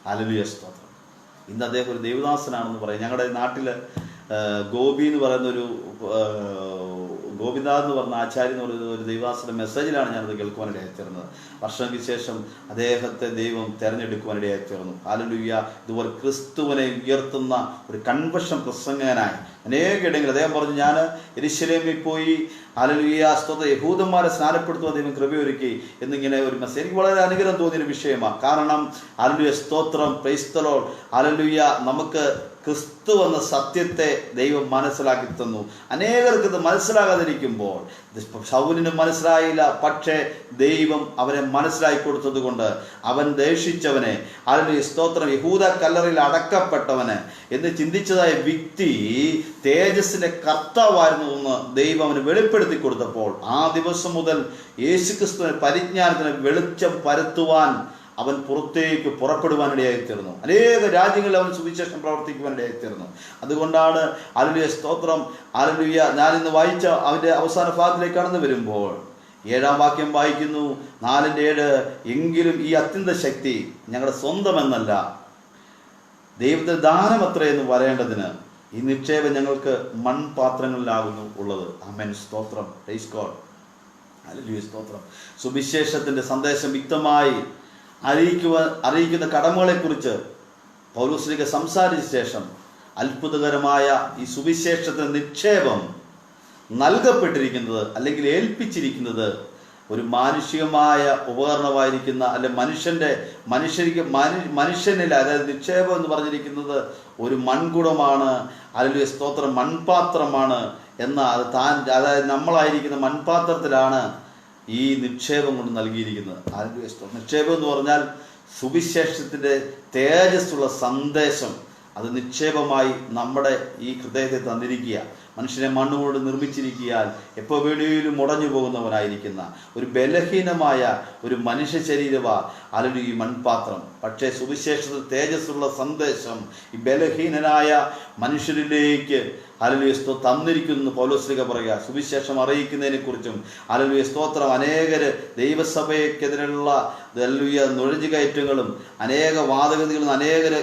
ഹല്ലേലൂയ സ്തോത്രം. ഇന്ന് അദ്ദേഹം ഒരു ദേവദാസനാണെന്ന് പറയും. ഞങ്ങളുടെ നാട്ടിൽ ഗോപി എന്ന് പറയുന്നൊരു ഗോപിനാഥ് എന്ന് പറഞ്ഞ ആചാര്യ എന്ന് പറയുന്ന ഒരു ദൈവദാസന്റെ മെസ്സേജിലാണ് ഞാനത് കേൾക്കുവാനിടയായി തീർന്നത്. വർഷങ്ങൾക്ക് ശേഷം അദ്ദേഹത്തെ ദൈവം തിരഞ്ഞെടുക്കുവാനിടയായി തീർന്നു. ഹല്ലേലൂയ. ഇതുപോലെ ക്രിസ്തുവിനെ ഉയർത്തുന്ന ഒരു കൺവെൻഷൻ പ്രസംഗകനായി അനേക ഇടങ്ങളിൽ അദ്ദേഹം പറഞ്ഞു, ഞാൻ യെരൂശലേമിൽ പോയി ഹല്ലേലൂയ സ്തോത്രം യഹൂദന്മാരെ സ്നാനപ്പെടുത്തുവാൻ ദൈവം കൃപയൊരുക്കി എന്നിങ്ങനെ ഒരു മെസ്സേജ്. എനിക്ക് വളരെ അനുഗ്രഹം തോന്നിയൊരു വിഷയമാണ്. കാരണം ഹല്ലേലൂയ സ്തോത്രം, പ്രൈസ് ദി ലോർഡ്. ഹല്ലേലൂയ. നമുക്ക് ക്രിസ്തു എന്ന സത്യത്തെ ദൈവം മനസ്സിലാക്കി തന്നു. അനേകർക്ക് ഇത് മനസ്സിലാകാതിരിക്കുമ്പോൾ, ശൗലിന് മനസ്സിലായില്ല, പക്ഷേ ദൈവം അവനെ മനസ്സിലാക്കി കൊടുത്തത് കൊണ്ട് അവൻ ദേഷിച്ചവനെ, ഹല്ലേലൂയ സ്തോത്രം, യഹൂദ കല്ലറയിൽ അടക്കപ്പെട്ടവന് എന്ന് ചിന്തിച്ചതായ വ്യക്തി തേജസ്സിന്റെ കർത്താവായിരുന്നു എന്ന് ദൈവം അവന് വെളിപ്പെടുത്തി കൊടുത്തപ്പോൾ ആ ദിവസം മുതൽ യേശുക്രിസ്തുവിന്റെ പരിജ്ഞാനത്തിന് വെളിച്ചം പരത്തുവാൻ അവൻ പുറത്തേക്ക് പുറപ്പെടുവാനിടയായി തീർന്നു. അനേക രാജ്യങ്ങളിൽ അവൻ സുവിശേഷം പ്രവർത്തിക്കുവാനിടയായി തീർന്നു. അതുകൊണ്ടാണ് ഹല്ലേലൂയ സ്തോത്രം, ഹല്ലേലൂയ, ഞാനിന്ന് വായിച്ച അവൻ്റെ അവസാന ഭാഗത്തിലേക്ക് കടന്നു വരുമ്പോൾ 7-ാം വാക്യം വായിക്കുന്നു, 4:7, എങ്കിലും ഈ അത്യന്ത ശക്തി ഞങ്ങളുടെ സ്വന്തമെന്നല്ല, ദൈവത്തിന്റെ ദാനം എത്രയെന്ന് പറയേണ്ടതിന് ഈ നിക്ഷേപം ഞങ്ങൾക്ക് മൺപാത്രങ്ങളിലാകുന്നു ഉള്ളത്. ആമേൻ. സ്തോത്രം. Price God. ഹല്ലേലൂയ സ്തോത്രം. സുവിശേഷത്തിന്റെ സന്ദേശം വ്യക്തമായി അറിയിക്കുന്ന കടമകളെക്കുറിച്ച് പൗലോസ്ലീഹ സംസാരിച്ച ശേഷം അത്ഭുതകരമായ ഈ സുവിശേഷത്തിന് നിക്ഷേപം നൽകപ്പെട്ടിരിക്കുന്നത് അല്ലെങ്കിൽ ഏൽപ്പിച്ചിരിക്കുന്നത് ഒരു മാനുഷികമായ ഉപകരണമായിരിക്കുന്ന അല്ലെ മനുഷ്യനിൽ, അതായത് നിക്ഷേപം എന്ന് പറഞ്ഞിരിക്കുന്നത് ഒരു മൺകുടമാണ്, ഹല്ലേലൂയ സ്തോത്രം, മൺപാത്രമാണ്. എന്നാൽ അതായത് നമ്മളായിരിക്കുന്ന മൺപാത്രത്തിലാണ് ഈ നിക്ഷേപം കൊണ്ട് നൽകിയിരിക്കുന്നത്. നിക്ഷേപം എന്ന് പറഞ്ഞാൽ സുവിശേഷത്തിൻ്റെ തേജസ്സുള്ള സന്ദേശം, അത് നിക്ഷേപമായി നമ്മുടെ ഈ ഹൃദയത്തെ തന്നിരിക്കുക. മനുഷ്യനെ മണ്ണുകൊണ്ട് നിർമ്മിച്ചിരിക്കാൻ എപ്പോൾ വേണേലും മുടഞ്ഞു പോകുന്നവനായിരിക്കുന്ന ഒരു ബലഹീനമായ ഒരു മനുഷ്യ ശരീരമാ അല്ലെങ്കിൽ ഈ മൺപാത്രം. പക്ഷേ സുവിശേഷത്തിൽ തേജസ്സുള്ള സന്ദേശം ഈ ബലഹീനനായ മനുഷ്യരിലേക്ക് ഹല്ലേലൂയ സ്തോത്രം തന്നിരിക്കുന്നു. പൗലോസ്ലീഹ പറയുക സുവിശേഷം അറിയിക്കുന്നതിനെ കുറിച്ചും ഹല്ലേലൂയ സ്തോത്രം അനേകര് ദൈവസഭയ്ക്കെതിരെയുള്ള ഹല്ലേലൂയ നുഴഞ്ഞുകയറ്റങ്ങളും അനേക വാദഗതികളും അനേകര്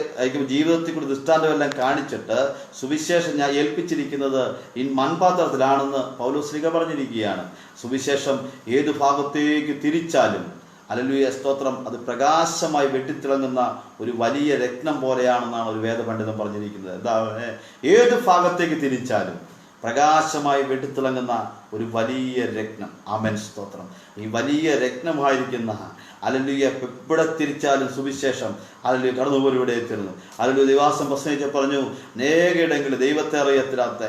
ജീവിതത്തിൽ കൂടി ദൃഷ്ടാന്തമെല്ലാം കാണിച്ചിട്ട് സുവിശേഷം ഞാൻ ഏൽപ്പിച്ചിരിക്കുന്നത് ഈ മൺപാത്രത്തിലാണെന്ന് പൗലോസ്ലീഹ പറഞ്ഞിരിക്കുകയാണ്. സുവിശേഷം ഏതു ഭാഗത്തേക്ക് തിരിച്ചാലും ഹല്ലേലൂയ സ്തോത്രം അത് പ്രകാശമായി വെട്ടിത്തിളങ്ങുന്ന ഒരു വലിയ രത്നം പോലെയാണെന്നാണ് ഒരു വേദപണ്ഡിതൻ പറഞ്ഞിരിക്കുന്നത്. എന്താ, ഏത് ഭാഗത്തേക്ക് തിരിച്ചാലും പ്രകാശമായി വെട്ടിത്തിളങ്ങുന്ന ഒരു വലിയ രത്നം. ആമേൻ സ്തോത്രം. ഈ വലിയ രത്നമായിരിക്കുന്ന ഹല്ലേലൂയ എവിടെ തിരിച്ചാലും സുവിശേഷം ഹല്ലേലൂയ കടന്നുപോലും എത്തിയിരുന്നു. ഹല്ലേലൂയ ദിവാസം പ്രസംഗിച്ച് പറഞ്ഞു, അനേകയിടങ്ങളിൽ ദൈവത്തെ അറിയത്തില്ലാത്ത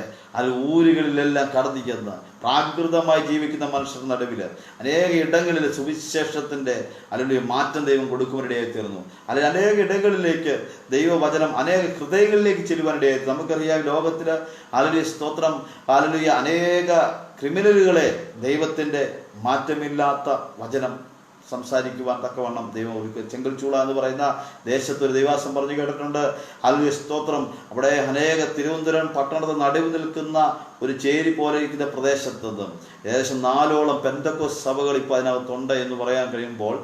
ഊരുകളിലെല്ലാം കടന്നു ചെന്ന് പ്രാകൃതമായി ജീവിക്കുന്ന മനുഷ്യരുടെ നടുവിൽ അനേക ഇടങ്ങളിൽ സുവിശേഷത്തിൻ്റെ ഹല്ലേലൂയ മാറ്റം ദൈവം കൊടുക്കുവാനിടയായി തീർന്നു. അല്ലെങ്കിൽ അനേക ഇടങ്ങളിലേക്ക് ദൈവവചനം അനേക ഹൃദയങ്ങളിലേക്ക് ചെല്ലുവാനിടയായി. നമുക്കറിയാം ലോകത്തിൽ ഹല്ലേലൂയ സ്തോത്രം ഹല്ലേലൂയ അനേക ക്രിമിനലുകളെ ദൈവത്തിൻ്റെ മാറ്റമില്ലാത്ത വചനം സംസാരിക്കുവാൻ തക്കവണ്ണം ദൈവം ഒരുക്കുക. ചെങ്കൽച്ചൂള എന്ന് പറയുന്ന ദേശത്തൊരു ദൈവാസം പറഞ്ഞു കേട്ടിട്ടുണ്ട്. ഹല്ലേലൂയ സ്തോത്രം. അവിടെ അനേക തിരുവനന്തപുരം പട്ടണത്തിൽ നടുവ് നിൽക്കുന്ന ഒരു ചേരി പോലെ ഇരിക്കുന്ന പ്രദേശത്ത് നിന്നും ഏകദേശം 4ഓളം പെന്തക്കോസ്ത് സഭകൾ ഇപ്പോൾ അതിനകത്തുണ്ട് എന്ന് പറയാൻ കഴിയുമ്പോൾ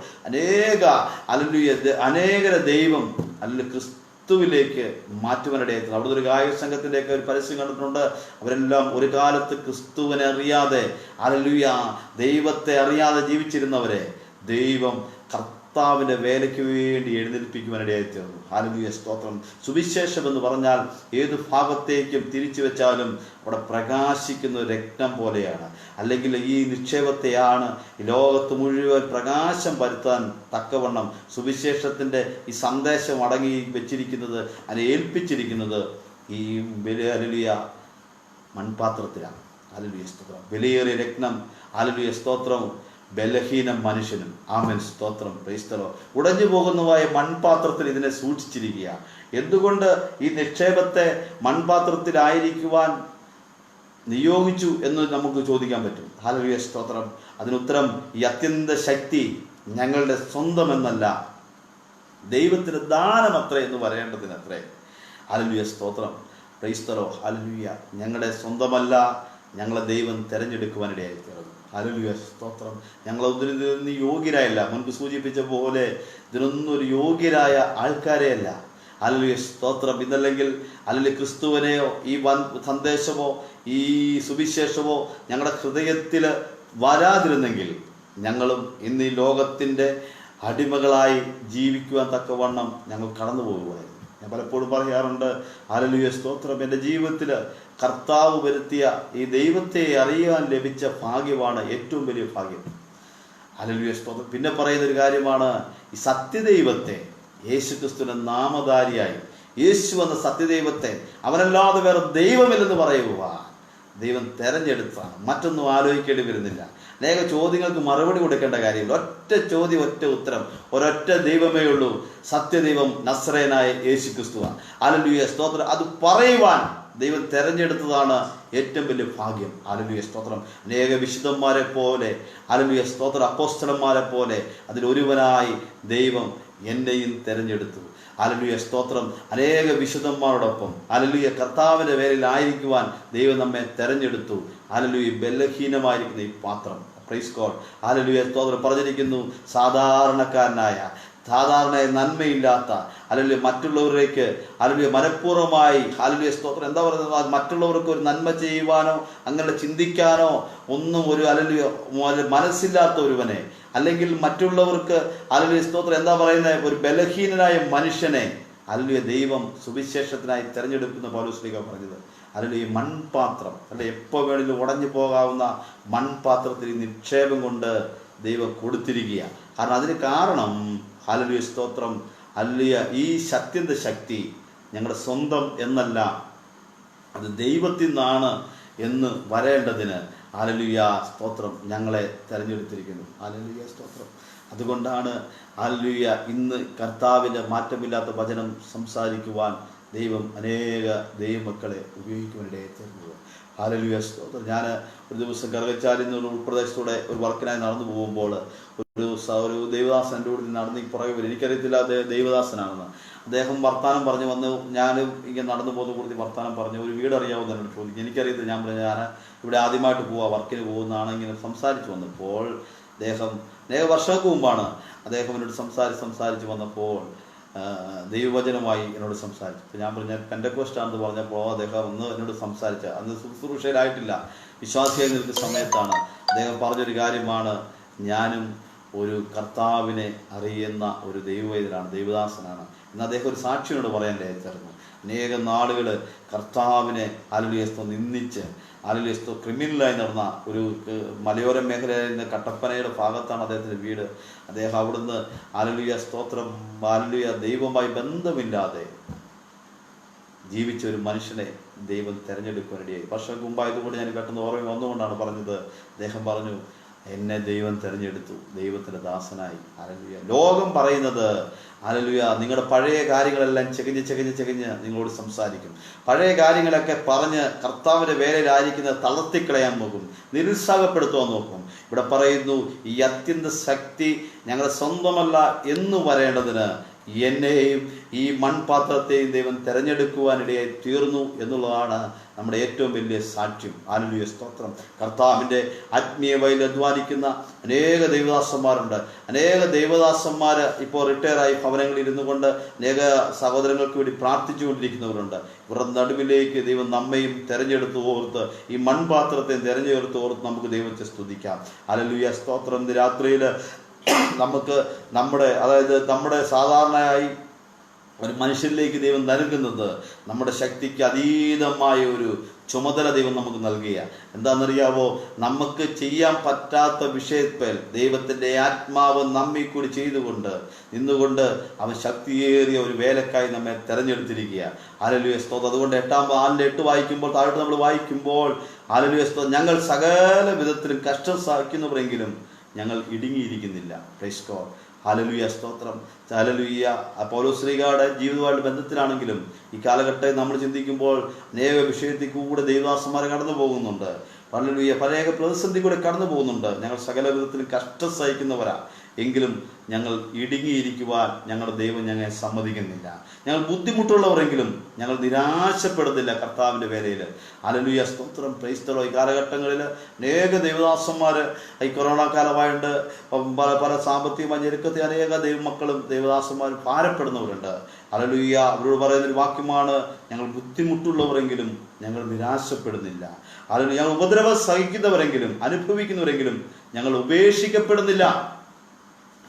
അനേകരെ ദൈവം അല്ലെങ്കിൽ ക്രിസ്തുവിലേക്ക് മാറ്റുവാനിടയായി. അവിടുത്തെ ഒരു ഗായക സംഘത്തിൻ്റെയൊക്കെ ഒരു പരസ്യം കണ്ടിട്ടുണ്ട്. അവരെല്ലാം ഒരു കാലത്ത് ക്രിസ്തുവിനെ അറിയാതെ ഹല്ലേലൂയ ദൈവത്തെ അറിയാതെ ജീവിച്ചിരുന്നവരെ ദൈവം കർത്താവിൻ്റെ വേലയ്ക്ക് വേണ്ടി എഴുന്നേൽപ്പിക്കുവാനിടയായി തീർന്നു. ഹല്ലേലൂയ സ്തോത്രം. സുവിശേഷം എന്ന് പറഞ്ഞാൽ ഏത് ഭാഗത്തേക്കും തിരിച്ചു വെച്ചാലും അവിടെ പ്രകാശിക്കുന്ന ഒരു രത്നം പോലെയാണ്. അല്ലെങ്കിൽ ഈ നിക്ഷേപത്തെയാണ് ഈ ലോകത്ത് മുഴുവൻ പ്രകാശം വരുത്താൻ തക്കവണ്ണം സുവിശേഷത്തിൻ്റെ ഈ സന്ദേശം അടങ്ങി വെച്ചിരിക്കുന്നത്, അതിനെ ഏൽപ്പിച്ചിരിക്കുന്നത് ഈ ഹല്ലേലൂയ മൺപാത്രത്തിലാണ്. ഹല്ലേലൂയ സ്തോത്രം. വിലയേറിയ രത്നം. ഹല്ലേലൂയ സ്തോത്രം. ബലഹീന മനുഷ്യനും. ആമേൻ സ്തോത്രം. ക്രൈസ്തവോ ഉടഞ്ഞു പോകുന്നതായ മൺപാത്രത്തിൽ ഇതിനെ സൂക്ഷിച്ചിരിക്കുക. എന്തുകൊണ്ട് ഈ നിക്ഷേപത്തെ മൺപാത്രത്തിലായിരിക്കുവാൻ നിയോഗിച്ചു എന്ന് നമുക്ക് ചോദിക്കാൻ പറ്റും. ഹല്ലേലൂയ സ്തോത്രം. അതിനുത്തരം ഈ അത്യന്ത ശക്തി ഞങ്ങളുടെ സ്വന്തമെന്നല്ല, ദൈവത്തിന് ദാനമത്രേ എന്ന് പറയേണ്ടതിനത്രേ. ഹല്ലേലൂയ സ്തോത്രം. ക്രൈസ്തവോ ഹല്ലേലൂയ ഞങ്ങളുടെ സ്വന്തമല്ല, ഞങ്ങളെ ദൈവം തിരഞ്ഞെടുക്കുവാനിടയായി തീർന്നു. ഹല്ലേലൂയ സ്തോത്രം. ഞങ്ങളൊന്നും യോഗ്യരായല്ല. മുൻപ് സൂചിപ്പിച്ച പോലെ ഇതിനൊന്നും ഒരു യോഗ്യരായ ആൾക്കാരെയല്ല. ഹല്ലേലൂയ സ്തോത്രം. ഇതല്ലെങ്കിൽ അല്ലെങ്കിൽ ക്രിസ്തുവിനെയോ ഈ സന്ദേശമോ ഈ സുവിശേഷമോ ഞങ്ങളുടെ ഹൃദയത്തിൽ വരാതിരുന്നെങ്കിൽ ഞങ്ങളും ഇന്ന് ഈ ലോകത്തിൻ്റെ അടിമകളായി ജീവിക്കുവാൻ തക്കവണ്ണം ഞങ്ങൾ കടന്നു പോകുമായിരുന്നു. ഞാൻ പലപ്പോഴും പറയാറുണ്ട്, ഹല്ലേലൂയ സ്തോത്രം, എൻ്റെ ജീവിതത്തിൽ കർത്താവ് വരുത്തിയ ഈ ദൈവത്തെ അറിയാൻ ലഭിച്ച ഭാഗ്യമാണ് ഏറ്റവും വലിയ ഭാഗ്യം. ഹല്ലേലൂയ സ്തോത്രം. പിന്നെ പറയുന്നൊരു കാര്യമാണ്, ഈ സത്യദൈവത്തെ യേശുക്രിസ്തുവിന്റെ നാമധാരിയായി യേശു എന്ന സത്യദൈവത്തെ അവനല്ലാതെ വേറെ ദൈവമില്ലെന്ന് പറയുവാൻ ദൈവം തെരഞ്ഞെടുത്താണ്. മറ്റൊന്നും ആലോചിക്കേണ്ടി വരുന്നില്ല. അനേക ചോദ്യങ്ങൾക്ക് മറുപടി കൊടുക്കേണ്ട കാര്യമില്ല. ഒറ്റ ചോദ്യം, ഒറ്റ ഉത്തരം, ഒരൊറ്റ ദൈവമേ ഉള്ളൂ. സത്യദൈവം നസ്രയനായ യേശുക്രിസ്തുവാണ്. ഹല്ലേലൂയ സ്തോത്രം. അത് പറയുവാൻ ദൈവം തെരഞ്ഞെടുത്തതാണ് ഏറ്റവും വലിയ ഭാഗ്യം. ഹല്ലേലൂയ സ്തോത്രം. അനേക വിശുദ്ധന്മാരെ പോലെ, ഹല്ലേലൂയ സ്തോത്രം, അപ്പോസ്തലന്മാരെ പോലെ അതിലൊരുവനായി ദൈവം എന്നെയും തെരഞ്ഞെടുത്തു. ഹല്ലേലൂയ സ്തോത്രം. അനേക വിശുദ്ധന്മാരോടൊപ്പം ഹല്ലേലൂയ കർത്താവിൻ്റെ വേലയിലായിരിക്കുവാൻ ദൈവം നമ്മെ തെരഞ്ഞെടുത്തു. ഹല്ലേലൂയ ബലഹീനമായിരിക്കുന്ന ഈ പാത്രം. Price God. ഹല്ലേലൂയ സ്തോത്രം. പറഞ്ഞിരിക്കുന്നു, സാധാരണക്കാരനായ സാധാരണ നന്മയില്ലാത്ത ഹല്ലേലൂയ മറ്റുള്ളവരിലേക്ക് ഹല്ലേലൂയ മനഃപൂർവ്വമായി ഹല്ലേലൂയ സ്തോത്രം എന്താ പറയുന്നത്, മറ്റുള്ളവർക്ക് ഒരു നന്മ ചെയ്യുവാനോ അങ്ങനെ ചിന്തിക്കാനോ ഒന്നും ഒരു ഹല്ലേലൂയ മനസ്സില്ലാത്ത ഒരുവനെ, അല്ലെങ്കിൽ മറ്റുള്ളവർക്ക് ഹല്ലേലൂയ സ്തോത്രം എന്താ പറയുന്നത്, ഒരു ബലഹീനനായ മനുഷ്യനെ ഹല്ലേലൂയ ദൈവം സുവിശേഷത്തിനായി തിരഞ്ഞെടുക്കുന്ന പൗലോസ്ലീഹ പറഞ്ഞത്. ഹല്ലേലൂയ മൺപാത്രം അല്ലെ, എപ്പോൾ വേണമെങ്കിലും ഉടഞ്ഞു പോകാവുന്ന മൺപാത്രത്തിൽ നിക്ഷേപം കൊണ്ട് ദൈവം കൊടുത്തിരിക്കുക. കാരണം അതിന് കാരണം ഹല്ലേലൂയ സ്തോത്രം, ഹല്ലേലൂയ ഈ സത്യന്റെ ശക്തി ഞങ്ങളുടെ സ്വന്തം എന്നല്ല, അത് ദൈവത്തിൽ നിന്നാണ് എന്ന് വരേണ്ടതിന് ഹല്ലേലൂയ സ്തോത്രം ഞങ്ങളെ തിരഞ്ഞെടുത്തിരിക്കുന്നു. ഹല്ലേലൂയ സ്തോത്രം. അതുകൊണ്ടാണ് ഹല്ലേലൂയ ഇന്ന് കർത്താവിൻ്റെ മാറ്റമില്ലാത്ത വചനം സംസാരിക്കുവാൻ ദൈവം അനേക ദൈവമക്കളെ ഉപയോഗിക്കുവാനിടയായി തീർന്നത്. ഹല്ലേലൂയ സ്തോത്രം. ഞാൻ ഒരു ദിവസം കറുകച്ചാലിൽ നിന്ന് ഉൾപ്രദേശത്തൂടെ ഒരു വർക്കിനായി നടന്നു പോകുമ്പോൾ ഒരു ദൈവദാസൻ എൻ്റെ കൂടെ നടന്ന് പുറകെ വരും. എനിക്കറിയത്തില്ല ദൈവദാസനാണെന്ന്. അദ്ദേഹം വർത്താനം പറഞ്ഞു വന്ന്, ഞാൻ ഇങ്ങനെ നടന്നു പോകുന്ന കൂടുതൽ വർത്താനം പറഞ്ഞു. ഒരു വീട് അറിയാവുന്ന എന്നോട് ചോദിക്കും. എനിക്കറിയത്തില്ല. ഞാൻ പറഞ്ഞു, ഞാൻ ഇവിടെ ആദ്യമായിട്ട് വർക്കിന് പോകുന്നതാണ്. ഇങ്ങനെ സംസാരിച്ച് വന്നപ്പോൾ അദ്ദേഹം വർഷങ്ങൾക്ക് മുമ്പാണ് അദ്ദേഹം എന്നോട് സംസാരിച്ച് വന്നപ്പോൾ ദൈവവചനമായി എന്നോട് സംസാരിച്ചു. അപ്പോൾ ഞാൻ പറഞ്ഞു പെന്തക്കോസ്റ്റാണെന്ന് പറഞ്ഞപ്പോൾ അദ്ദേഹം ഒന്ന് എന്നോട് സംസാരിച്ച, അന്ന് ശുശ്രൂഷയിലായിട്ടില്ല, വിശ്വാസിയായി നിൽക്കുന്ന സമയത്താണ്. അദ്ദേഹം പറഞ്ഞൊരു കാര്യമാണ്, ഞാനും ഒരു കർത്താവിനെ അറിയുന്ന ഒരു ദൈവവൈദ്യനാണ്, ദൈവദാസനാണ് എന്ന് അദ്ദേഹം ഒരു സാക്ഷിയോട് പറയാൻ ചേർന്നു. അനേകം നാളുകൾ കർത്താവിനെ ഹല്ലേലൂയ നിന്ദിച്ച് ഹല്ലേലൂയ ക്രിമിനലായി നടന്ന ഒരു മലയോര മേഖലയിൽ നിന്ന് കട്ടപ്പനയുടെ ഭാഗത്താണ് അദ്ദേഹത്തിൻ്റെ വീട്. അദ്ദേഹം അവിടുന്ന് ഹല്ലേലൂയ സ്തോത്രം ഹല്ലേലൂയ ദൈവവുമായി ബന്ധമില്ലാതെ ജീവിച്ച ഒരു മനുഷ്യനെ ദൈവം തിരഞ്ഞെടുക്കുവാനിടയായി. വർഷങ്ങൾക്ക് മുമ്പായതുകൊണ്ട് ഞാൻ പെട്ടെന്ന് ഓർമ്മ വന്നുകൊണ്ടാണ് പറഞ്ഞത്. അദ്ദേഹം പറഞ്ഞു, എന്നെ ദൈവം തിരഞ്ഞെടുത്തു ദൈവത്തിൻ്റെ ദാസനായി. ഹല്ലേലൂയ. ലോകം പറയുന്നത് ഹല്ലേലൂയ നിങ്ങളുടെ പഴയ കാര്യങ്ങളെല്ലാം ചെകഞ്ഞ് നിങ്ങളോട് സംസാരിക്കും. പഴയ കാര്യങ്ങളൊക്കെ പറഞ്ഞ് കർത്താവിൻ്റെ വേലയിലായിരിക്കുന്നത് തളർത്തിക്കളയാൻ നോക്കും, നിരുത്സാഹപ്പെടുത്തുവാൻ നോക്കും. ഇവിടെ പറയുന്നു, ഈ അത്യന്ത ശക്തി ഞങ്ങളുടെ സ്വന്തമല്ല എന്ന് വരേണ്ടതിന് എന്നെയും ഈ മൺപാത്രത്തെയും ദൈവം തിരഞ്ഞെടുക്കുവാനിടയായി തീർന്നു എന്നുള്ളതാണ് നമ്മുടെ ഏറ്റവും വലിയ സാക്ഷ്യം. ഹല്ലേലൂയ സ്തോത്രം. കർത്താവിൻ്റെ ആത്മീയ വഴിയിൽ അധ്വാനിക്കുന്ന അനേക ദൈവദാസന്മാരുണ്ട്. അനേക ദൈവദാസന്മാർ ഇപ്പോൾ റിട്ടയറായി ഭവനങ്ങളിൽ ഇരുന്നു കൊണ്ട് അനേക സഹോദരങ്ങൾക്ക് വേണ്ടി പ്രാർത്ഥിച്ചുകൊണ്ടിരിക്കുന്നവരുണ്ട്. ഇവരുടെ നടുവിലേക്ക് ദൈവം നമ്മയും തിരഞ്ഞെടുത്ത് ഓർത്ത്, ഈ മൺപാത്രത്തെയും തിരഞ്ഞെടുത്ത് ഓർത്ത് നമുക്ക് ദൈവത്തെ സ്തുതിക്കാം. ഹല്ലേലൂയ സ്തോത്രം. ഇന്ന് രാത്രിയിൽ നമുക്ക് നമ്മുടെ സാധാരണയായി ഒരു മനുഷ്യരിലേക്ക് ദൈവം നൽകുന്നത് നമ്മുടെ ശക്തിക്ക് അതീതമായ ഒരു ചുമതല ദൈവം നമുക്ക് നൽകുക. എന്താണെന്നറിയാവോ? നമുക്ക് ചെയ്യാൻ പറ്റാത്ത വിഷയത്തിൽ ദൈവത്തിൻ്റെ ആത്മാവ് നമ്മെ കൂടി നിന്നുകൊണ്ട് അവൻ ശക്തിയേറിയ ഒരു വേലക്കായി നമ്മെ തിരഞ്ഞെടുത്തിരിക്കുക. ഹല്ലേലൂയ സ്തോത്രം. അതുകൊണ്ട് 8 വായിക്കുമ്പോൾ താഴോട്ട് നമ്മൾ വായിക്കുമ്പോൾ ഹല്ലേലൂയ സ്തോത്രം, ഞങ്ങൾ സകല വിധത്തിലും കഷ്ടം സഹിക്കുന്നവരെങ്കിലും ഞങ്ങൾ ഇടുങ്ങിയിരിക്കുന്നില്ല. Praise God. ഹല്ലേലൂയ സ്തോത്രം. ഹല്ലേലൂയ. പൗലോസ്ലീഹയുടെ ജീവിതവുമായിട്ട് ബന്ധത്തിലാണെങ്കിലും ഈ കാലഘട്ടം നമ്മൾ ചിന്തിക്കുമ്പോൾ അനേക വിഷയത്തിൽ കൂടെ ദൈവദാസന്മാർ കടന്നു പോകുന്നുണ്ട്. ഹല്ലേലൂയ. പല പ്രതിസന്ധി കൂടെ കടന്നു പോകുന്നുണ്ട്. ഞങ്ങൾ സകല വിധത്തിലും കഷ്ടം സഹിക്കുന്നവരാ, എങ്കിലും ഞങ്ങൾ ഇടുങ്ങിയിരിക്കുവാൻ ഞങ്ങളുടെ ദൈവം ഞങ്ങളെ സമ്മതിക്കുന്നില്ല. ഞങ്ങൾ ബുദ്ധിമുട്ടുള്ളവരെങ്കിലും ഞങ്ങൾ നിരാശപ്പെടുന്നില്ല കർത്താവിൻ്റെ വേലയിൽ. ഹല്ലേലൂയ സ്തോത്രം. Price the Lord. ഈ കാലഘട്ടങ്ങളിൽ അനേക ദൈവദാസന്മാർ ഈ കൊറോണ കാലമായിട്ട് പല സാമ്പത്തികമായ ഞെരുക്കത്തിൽ അനേക ദൈവമക്കളും ദൈവദാസന്മാരും ഭാരപ്പെടുന്നവരുണ്ട്. ഹല്ലേലൂയ. അവരോട് പറയുന്നൊരു വാക്യമാണ്, ഞങ്ങൾ ബുദ്ധിമുട്ടുള്ളവരെങ്കിലും ഞങ്ങൾ നിരാശപ്പെടുന്നില്ല. ഹല്ലേലൂയ. ഞങ്ങൾ ഉപദ്രവം സഹിക്കുന്നവരെങ്കിലും അനുഭവിക്കുന്നവരെങ്കിലും ഞങ്ങൾ ഉപേക്ഷിക്കപ്പെടുന്നില്ല.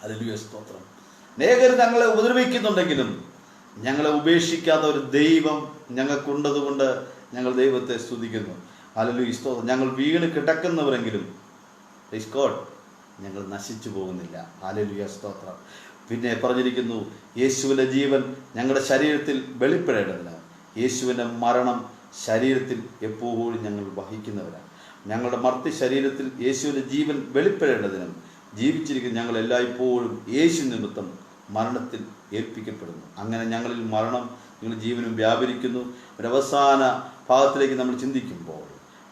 ഹല്ലേലൂയ സ്തോത്രം. അനേകർ ഞങ്ങളെ ഉപദ്രവിക്കുന്നുണ്ടെങ്കിലും ഞങ്ങളെ ഉപേക്ഷിക്കാത്ത ഒരു ദൈവം ഞങ്ങൾക്കുണ്ടതുകൊണ്ട് ഞങ്ങൾ ദൈവത്തെ സ്തുതിക്കുന്നു. ഹല്ലേലൂയ സ്തോത്രം. ഞങ്ങൾ വീണ് കിടക്കുന്നവരെങ്കിലും പ്രൈസ് ഗോഡ് ഞങ്ങൾ നശിച്ചു പോകുന്നില്ല. ഹല്ലേലൂയ സ്തോത്രം. പിന്നെ പറഞ്ഞിരിക്കുന്നു, യേശുവിൻ്റെ ജീവൻ ഞങ്ങളുടെ ശരീരത്തിൽ വെളിപ്പെടേണ്ടതിന് യേശുവിൻ്റെ മരണം ശരീരത്തിൽ എപ്പോഴും ഞങ്ങൾ വഹിക്കുന്നവരാണ്. ഞങ്ങളുടെ മർത്തി ശരീരത്തിൽ യേശുവിൻ്റെ ജീവൻ വെളിപ്പെടേണ്ടതിനും ജീവിച്ചിരിക്കുന്ന ഞങ്ങൾ എല്ലായ്പ്പോഴും യേശു നിമിത്തം മരണത്തിൽ ഏൽപ്പിക്കപ്പെടുന്നു. അങ്ങനെ ഞങ്ങളിൽ മരണം ഞങ്ങൾ ജീവനും വ്യാപരിക്കുന്നു. ഒരവസാന ഭാഗത്തിലേക്ക് നമ്മൾ ചിന്തിക്കുമ്പോൾ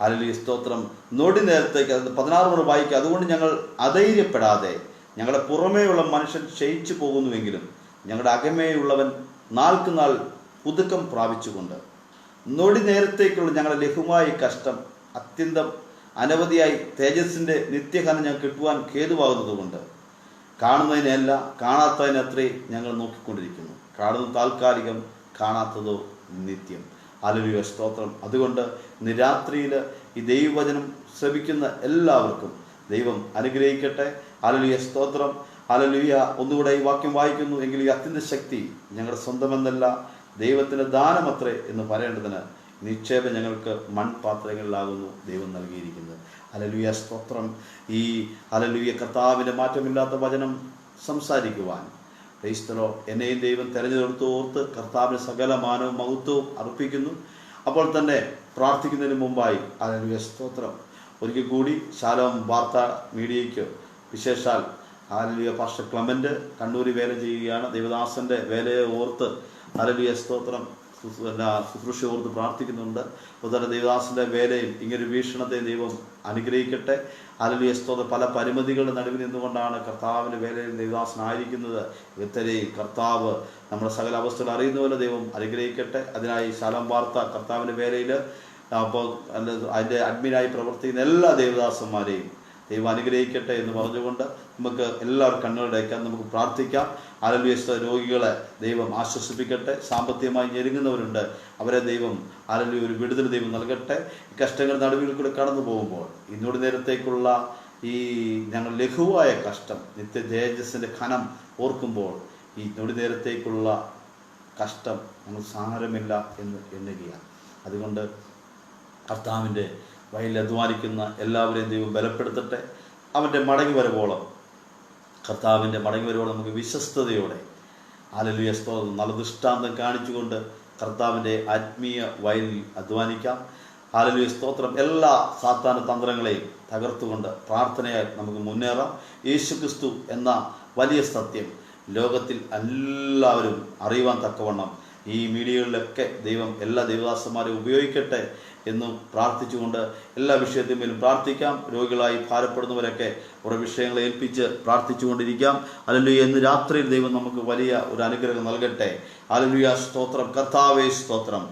ഹല്ലേലൂയ സ്തോത്രം, നൊടി നേരത്തേക്ക് 16 വായിക്കുക. അതുകൊണ്ട് ഞങ്ങൾ അധൈര്യപ്പെടാതെ, ഞങ്ങളുടെ പുറമേയുള്ള മനുഷ്യൻ ക്ഷയിച്ചു പോകുന്നുവെങ്കിലും ഞങ്ങളുടെ അകമേയുള്ളവൻ നാൾക്കുനാൾ പുതുക്കം പ്രാപിച്ചുകൊണ്ട് നൊടി നേരത്തേക്കുള്ള ഞങ്ങളുടെ ലഘുമായ കഷ്ടം അത്യന്തം അനവധിയായി തേജസ്സിൻ്റെ നിത്യഘനം ഞങ്ങൾ കിട്ടുവാൻ ഹേതുവാകുന്നതുകൊണ്ട് കാണുന്നതിനല്ല കാണാത്തതിനത്രേ ഞങ്ങൾ നോക്കിക്കൊണ്ടിരിക്കുന്നു. കാണുന്നത് താൽക്കാലികം, കാണാത്തതോ നിത്യം. ഹല്ലേലൂയ സ്തോത്രം. അതുകൊണ്ട് ഇന്ന് രാത്രിയിൽ ഈ ദൈവവചനം ശ്രവിക്കുന്ന എല്ലാവർക്കും ദൈവം അനുഗ്രഹിക്കട്ടെ. ഹല്ലേലൂയ സ്തോത്രം. ഹല്ലേലൂയ. ഒന്നുകൂടെ ഈ വാക്യം വായിക്കുന്നു, എങ്കിൽ ഈ അത്യന്ത ശക്തി ഞങ്ങളുടെ സ്വന്തമെന്നല്ല ദൈവത്തിൻ്റെ ദാനമത്രേ എന്ന് പറയേണ്ടതിന് നിക്ഷേപം ഞങ്ങൾക്ക് മൺപാത്രങ്ങളിലാകുന്നു ദൈവം നൽകിയിരിക്കുന്നത്. ഹല്ലേലൂയ സ്തോത്രം. ഈ ഹല്ലേലൂയ കർത്താവിൻ്റെ മാറ്റമില്ലാത്ത വചനം സംസാരിക്കുവാൻ പ്രൈസ് ദി ലോർഡ് എന്നെയും ദൈവം തിരഞ്ഞെടുത്ത് ഓർത്ത് കർത്താവിന് സകല മാനവും മഹത്വവും അർപ്പിക്കുന്നു. അപ്പോൾ തന്നെ പ്രാർത്ഥിക്കുന്നതിന് മുമ്പായി ഹല്ലേലൂയ സ്തോത്രം ഒരിക്കൽ കൂടി ശാലോം വാർത്താ മീഡിയയ്ക്ക് വിശേഷാൽ ഹല്ലേലൂയ പാസ്റ്റർ ക്ലെമന്റ് കണ്ണൂരിൽ വേല ചെയ്യുകയാണ്. ദേവദാസന്റെ വേലയെ ഓർത്ത് ഹല്ലേലൂയ സ്തോത്രം ശുശ്രൂഷ ഓർത്ത് പ്രാർത്ഥിക്കുന്നുണ്ട്. അതുപോലെ ദൈവദാസൻ്റെ വേലയും ഇങ്ങനൊരു വീക്ഷണത്തെ ദൈവം അനുഗ്രഹിക്കട്ടെ. ഹല്ലേലൂയ, സ്തോത്രം. പല പരിമിതികളുടെ നടുവിൽ നിന്നുകൊണ്ടാണ് കർത്താവിൻ്റെ വേലയിൽ ദൈവദാസനായിരിക്കുന്നത്. ഇത്തരയിൽ കർത്താവ് നമ്മുടെ സകല അവസ്ഥകൾ അറിയുന്ന പോലെ ദൈവം അനുഗ്രഹിക്കട്ടെ. അതിനായി ശാലോം വാർത്ത കർത്താവിൻ്റെ വേലയിൽ അപ്പോൾ അതിൻ്റെ അഡ്മിനായി പ്രവർത്തിക്കുന്ന എല്ലാ ദൈവദാസന്മാരെയും ദൈവം അനുഗ്രഹിക്കട്ടെ എന്ന് പറഞ്ഞുകൊണ്ട് നമുക്ക് എല്ലാവരും കണ്ണുകളടയ്ക്കാൻ നമുക്ക് പ്രാർത്ഥിക്കാം. ഹല്ലേലൂയ, രോഗികളെ ദൈവം ആശ്വസിപ്പിക്കട്ടെ. സാമ്പത്തികമായി ഞെരുങ്ങുന്നവരുണ്ട്, അവരെ ദൈവം ഹല്ലേലൂയ ഒരു വിടുതൽ ദൈവം നൽകട്ടെ. കഷ്ടങ്ങൾ നടുവിൽ കൂടെ കടന്നു പോകുമ്പോൾ ഇന്നോട് നേരത്തേക്കുള്ള ഈ ഞങ്ങൾ ലഘുവായ കഷ്ടം, നിത്യ തേജസ്സിൻ്റെ ഖനം ഓർക്കുമ്പോൾ ഈ നൊടി നേരത്തേക്കുള്ള കഷ്ടം ഞങ്ങൾ സാരമില്ല എന്ന് എണ്ണുകയാണ്. അതുകൊണ്ട് കർത്താവിൻ്റെ വയലിൽ അധ്വാനിക്കുന്ന എല്ലാവരെയും ദൈവം ബലപ്പെടുത്തട്ടെ. അവൻ്റെ മടങ്ങി വരവോളം, കർത്താവിൻ്റെ മടങ്ങി വരവോളം നമുക്ക് വിശ്വസ്തയോടെ ഹല്ലേലൂയ, സ്തോത്രം, നല്ല ദൃഷ്ടാന്തം കാണിച്ചുകൊണ്ട് കർത്താവിൻ്റെ ആത്മീയ വയലിൽ അധ്വാനിക്കാം. ഹല്ലേലൂയ, സ്തോത്രം. എല്ലാ സാത്താന തന്ത്രങ്ങളെയും തകർത്തുകൊണ്ട് പ്രാർത്ഥനയാൽ നമുക്ക് മുന്നേറാം. യേശുക്രിസ്തു എന്ന വലിയ സത്യം ലോകത്തിൽ എല്ലാവരും അറിയുവാൻ തക്കവണ്ണം ഈ മീഡിയകളിലൊക്കെ ദൈവം എല്ലാ ദൈവദാസന്മാരെയും ഉപയോഗിക്കട്ടെ എന്നും പ്രാർത്ഥിച്ചുകൊണ്ട് എല്ലാ വിഷയത്തിന്മേലും പ്രാർത്ഥിക്കാം. രോഗികളായി ഭാരപ്പെടുന്നവരൊക്കെ ഓരോ വിഷയങ്ങളെ ഏൽപ്പിച്ച് പ്രാർത്ഥിച്ചുകൊണ്ടിരിക്കാം. ഹല്ലേലൂയ, ഇന്ന് രാത്രിയിൽ ദൈവം നമുക്ക് വലിയ ഒരു അനുഗ്രഹം നൽകട്ടെ. ഹല്ലേലൂയ, സ്തോത്രം. കർത്താവേ, സ്തോത്രം.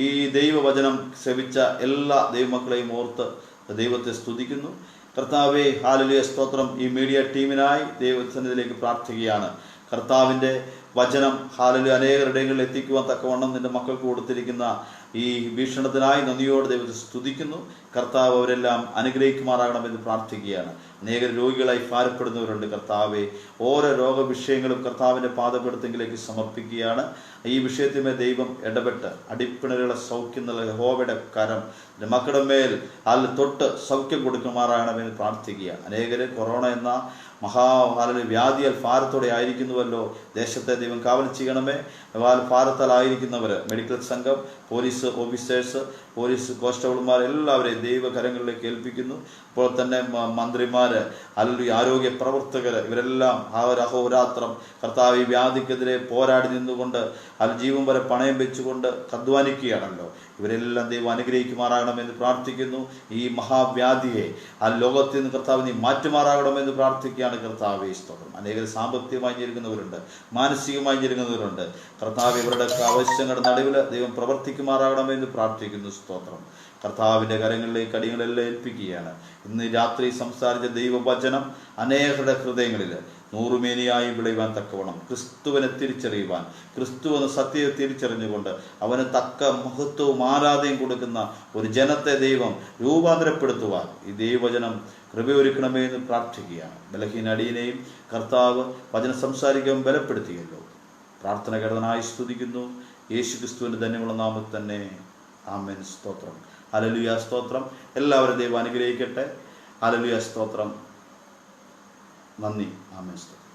ഈ ദൈവവചനം ശ്രവിച്ച എല്ലാ ദൈവമക്കളെയും ഓർത്ത് ദൈവത്തെ സ്തുതിക്കുന്നു. കർത്താവേ, ഹല്ലേലൂയ, സ്തോത്രം. ഈ മീഡിയ ടീമിനായി ദൈവസന്നിധിയിലേക്ക് പ്രാർത്ഥിക്കുകയാണ്. കർത്താവിൻ്റെ വചനം ഹല്ലേലൂയ അനേകരുടെ ഇടങ്ങളിൽ എത്തിക്കുവാൻ തക്കവണ്ണം നിന്റെ മക്കൾക്ക് കൊടുത്തിരിക്കുന്ന ഈ വീക്ഷണത്തിനായി നന്ദിയോടെ ദൈവത്തെ സ്തുതിക്കുന്നു. കർത്താവ് അവരെല്ലാം അനുഗ്രഹിക്കുമാറാകണമെന്ന് പ്രാർത്ഥിക്കുകയാണ്. അനേക രോഗികളായി ഭാരപ്പെടുന്നവരുണ്ട്. കർത്താവെ, ഓരോ രോഗവിഷയങ്ങളും കർത്താവിൻ്റെ പാദപീഠത്തിലേക്ക് സമർപ്പിക്കുകയാണ്. ഈ വിഷയത്തിന്മേൽ ദൈവം ഇടപെട്ട് അടിപ്പിണരുകളെ സൗഖ്യം നൽകുക. യഹോവയുടെ കരം മക്കളുടെ മേൽ അതിൽ തൊട്ട് സൗഖ്യം കൊടുക്കുമാറാകണമെന്ന് പ്രാർത്ഥിക്കുക. അനേകര് കൊറോണ എന്ന വ്യാധിയാൽ ഭാരത്തോടെ ആയിരിക്കുന്നുവല്ലോ. ദേശത്തെ ദൈവം കാവൽ ചെയ്യണമേ. ഭാരത്താലായിരിക്കുന്നവർ, മെഡിക്കൽ സംഘം, പോലീസ് ഓഫീസേഴ്സ്, പോലീസ് കോൺസ്റ്റബിൾമാർ എല്ലാവരെയും ദൈവകരങ്ങളിലേക്ക് ഏൽപ്പിക്കുന്നു. ഇപ്പോൾ തന്നെ മന്ത്രിമാർ, അല്ലെങ്കിൽ ആരോഗ്യ പ്രവർത്തകർ, ഇവരെല്ലാം അഹോരാത്രം കർത്താവ് ഈ വ്യാധിക്കെതിരെ പോരാടി നിന്നുകൊണ്ട് ജീവൻ വരെ പണയം വെച്ചുകൊണ്ട് അധ്വാനിക്കുകയാണല്ലോ. ഇവരെല്ലാം ദൈവം അനുഗ്രഹിക്കുമാറാകണമെന്ന് പ്രാർത്ഥിക്കുന്നു. ഈ മഹാവ്യാധിയെ ലോകത്തിൽ നിന്ന് കർത്താവ് നീ മാറ്റുമാറാകണമെന്ന് പ്രാർത്ഥിക്കുകയാണ്. കർത്താവേ, സ്തോത്രം. അനേകം സാമ്പത്തികമായി ഞെരുങ്ങുന്നവരുണ്ട്, മാനസികമായി ഞെരുങ്ങുന്നവരുണ്ട്. കർത്താവ് ഇവരുടെ ആവശ്യങ്ങളുടെ നടുവിൽ ദൈവം പ്രവർത്തിക്കുമാറാകണമെന്ന് പ്രാർത്ഥിക്കുന്നു. സ്തോത്രം. കർത്താവിൻ്റെ കരങ്ങളിലേക്ക് അടിയങ്ങളെല്ലാം ഏൽപ്പിക്കുകയാണ്. ഇന്ന് രാത്രി സംസാരിച്ച ദൈവവചനം അനേകരുടെ ഹൃദയങ്ങളിൽ നൂറുമേനിയായി വിളയുവാൻ തക്കവണ്ണം, ക്രിസ്തുവിനെ തിരിച്ചറിയുവാൻ, ക്രിസ്തു എന്ന സത്യത്തെ തിരിച്ചറിഞ്ഞുകൊണ്ട് അവന് തക്ക മഹത്വവും ആരാധനയും കൊടുക്കുന്ന ഒരു ജനത്തെ ദൈവം രൂപാന്തരപ്പെടുത്തുവാൻ ഈ ദൈവവചനം കൃപയൊരുക്കണമേ എന്ന് പ്രാർത്ഥിക്കുകയാണ്. ബലഹീന അടിയനെയും കർത്താവ് വചനം സംസാരിക്കാൻ ബലപ്പെടുത്തിയല്ലോ. പ്രാർത്ഥന കേട്ടതിനായി സ്തുതിക്കുന്നു. യേശു ക്രിസ്തുവിൻ്റെ ധന്യമുള്ള നാമത്തിൽ തന്നെ. ആമേൻ. സ്തോത്രം. ഹല്ലേലൂയ, സ്തോത്രം. എല്ലാവരും ദൈവം അനുഗ്രഹിക്കട്ടെ. ഹല്ലേലൂയ, സ്തോത്രം. നന്ദി. ആമേൻ. സ്തോത്രം.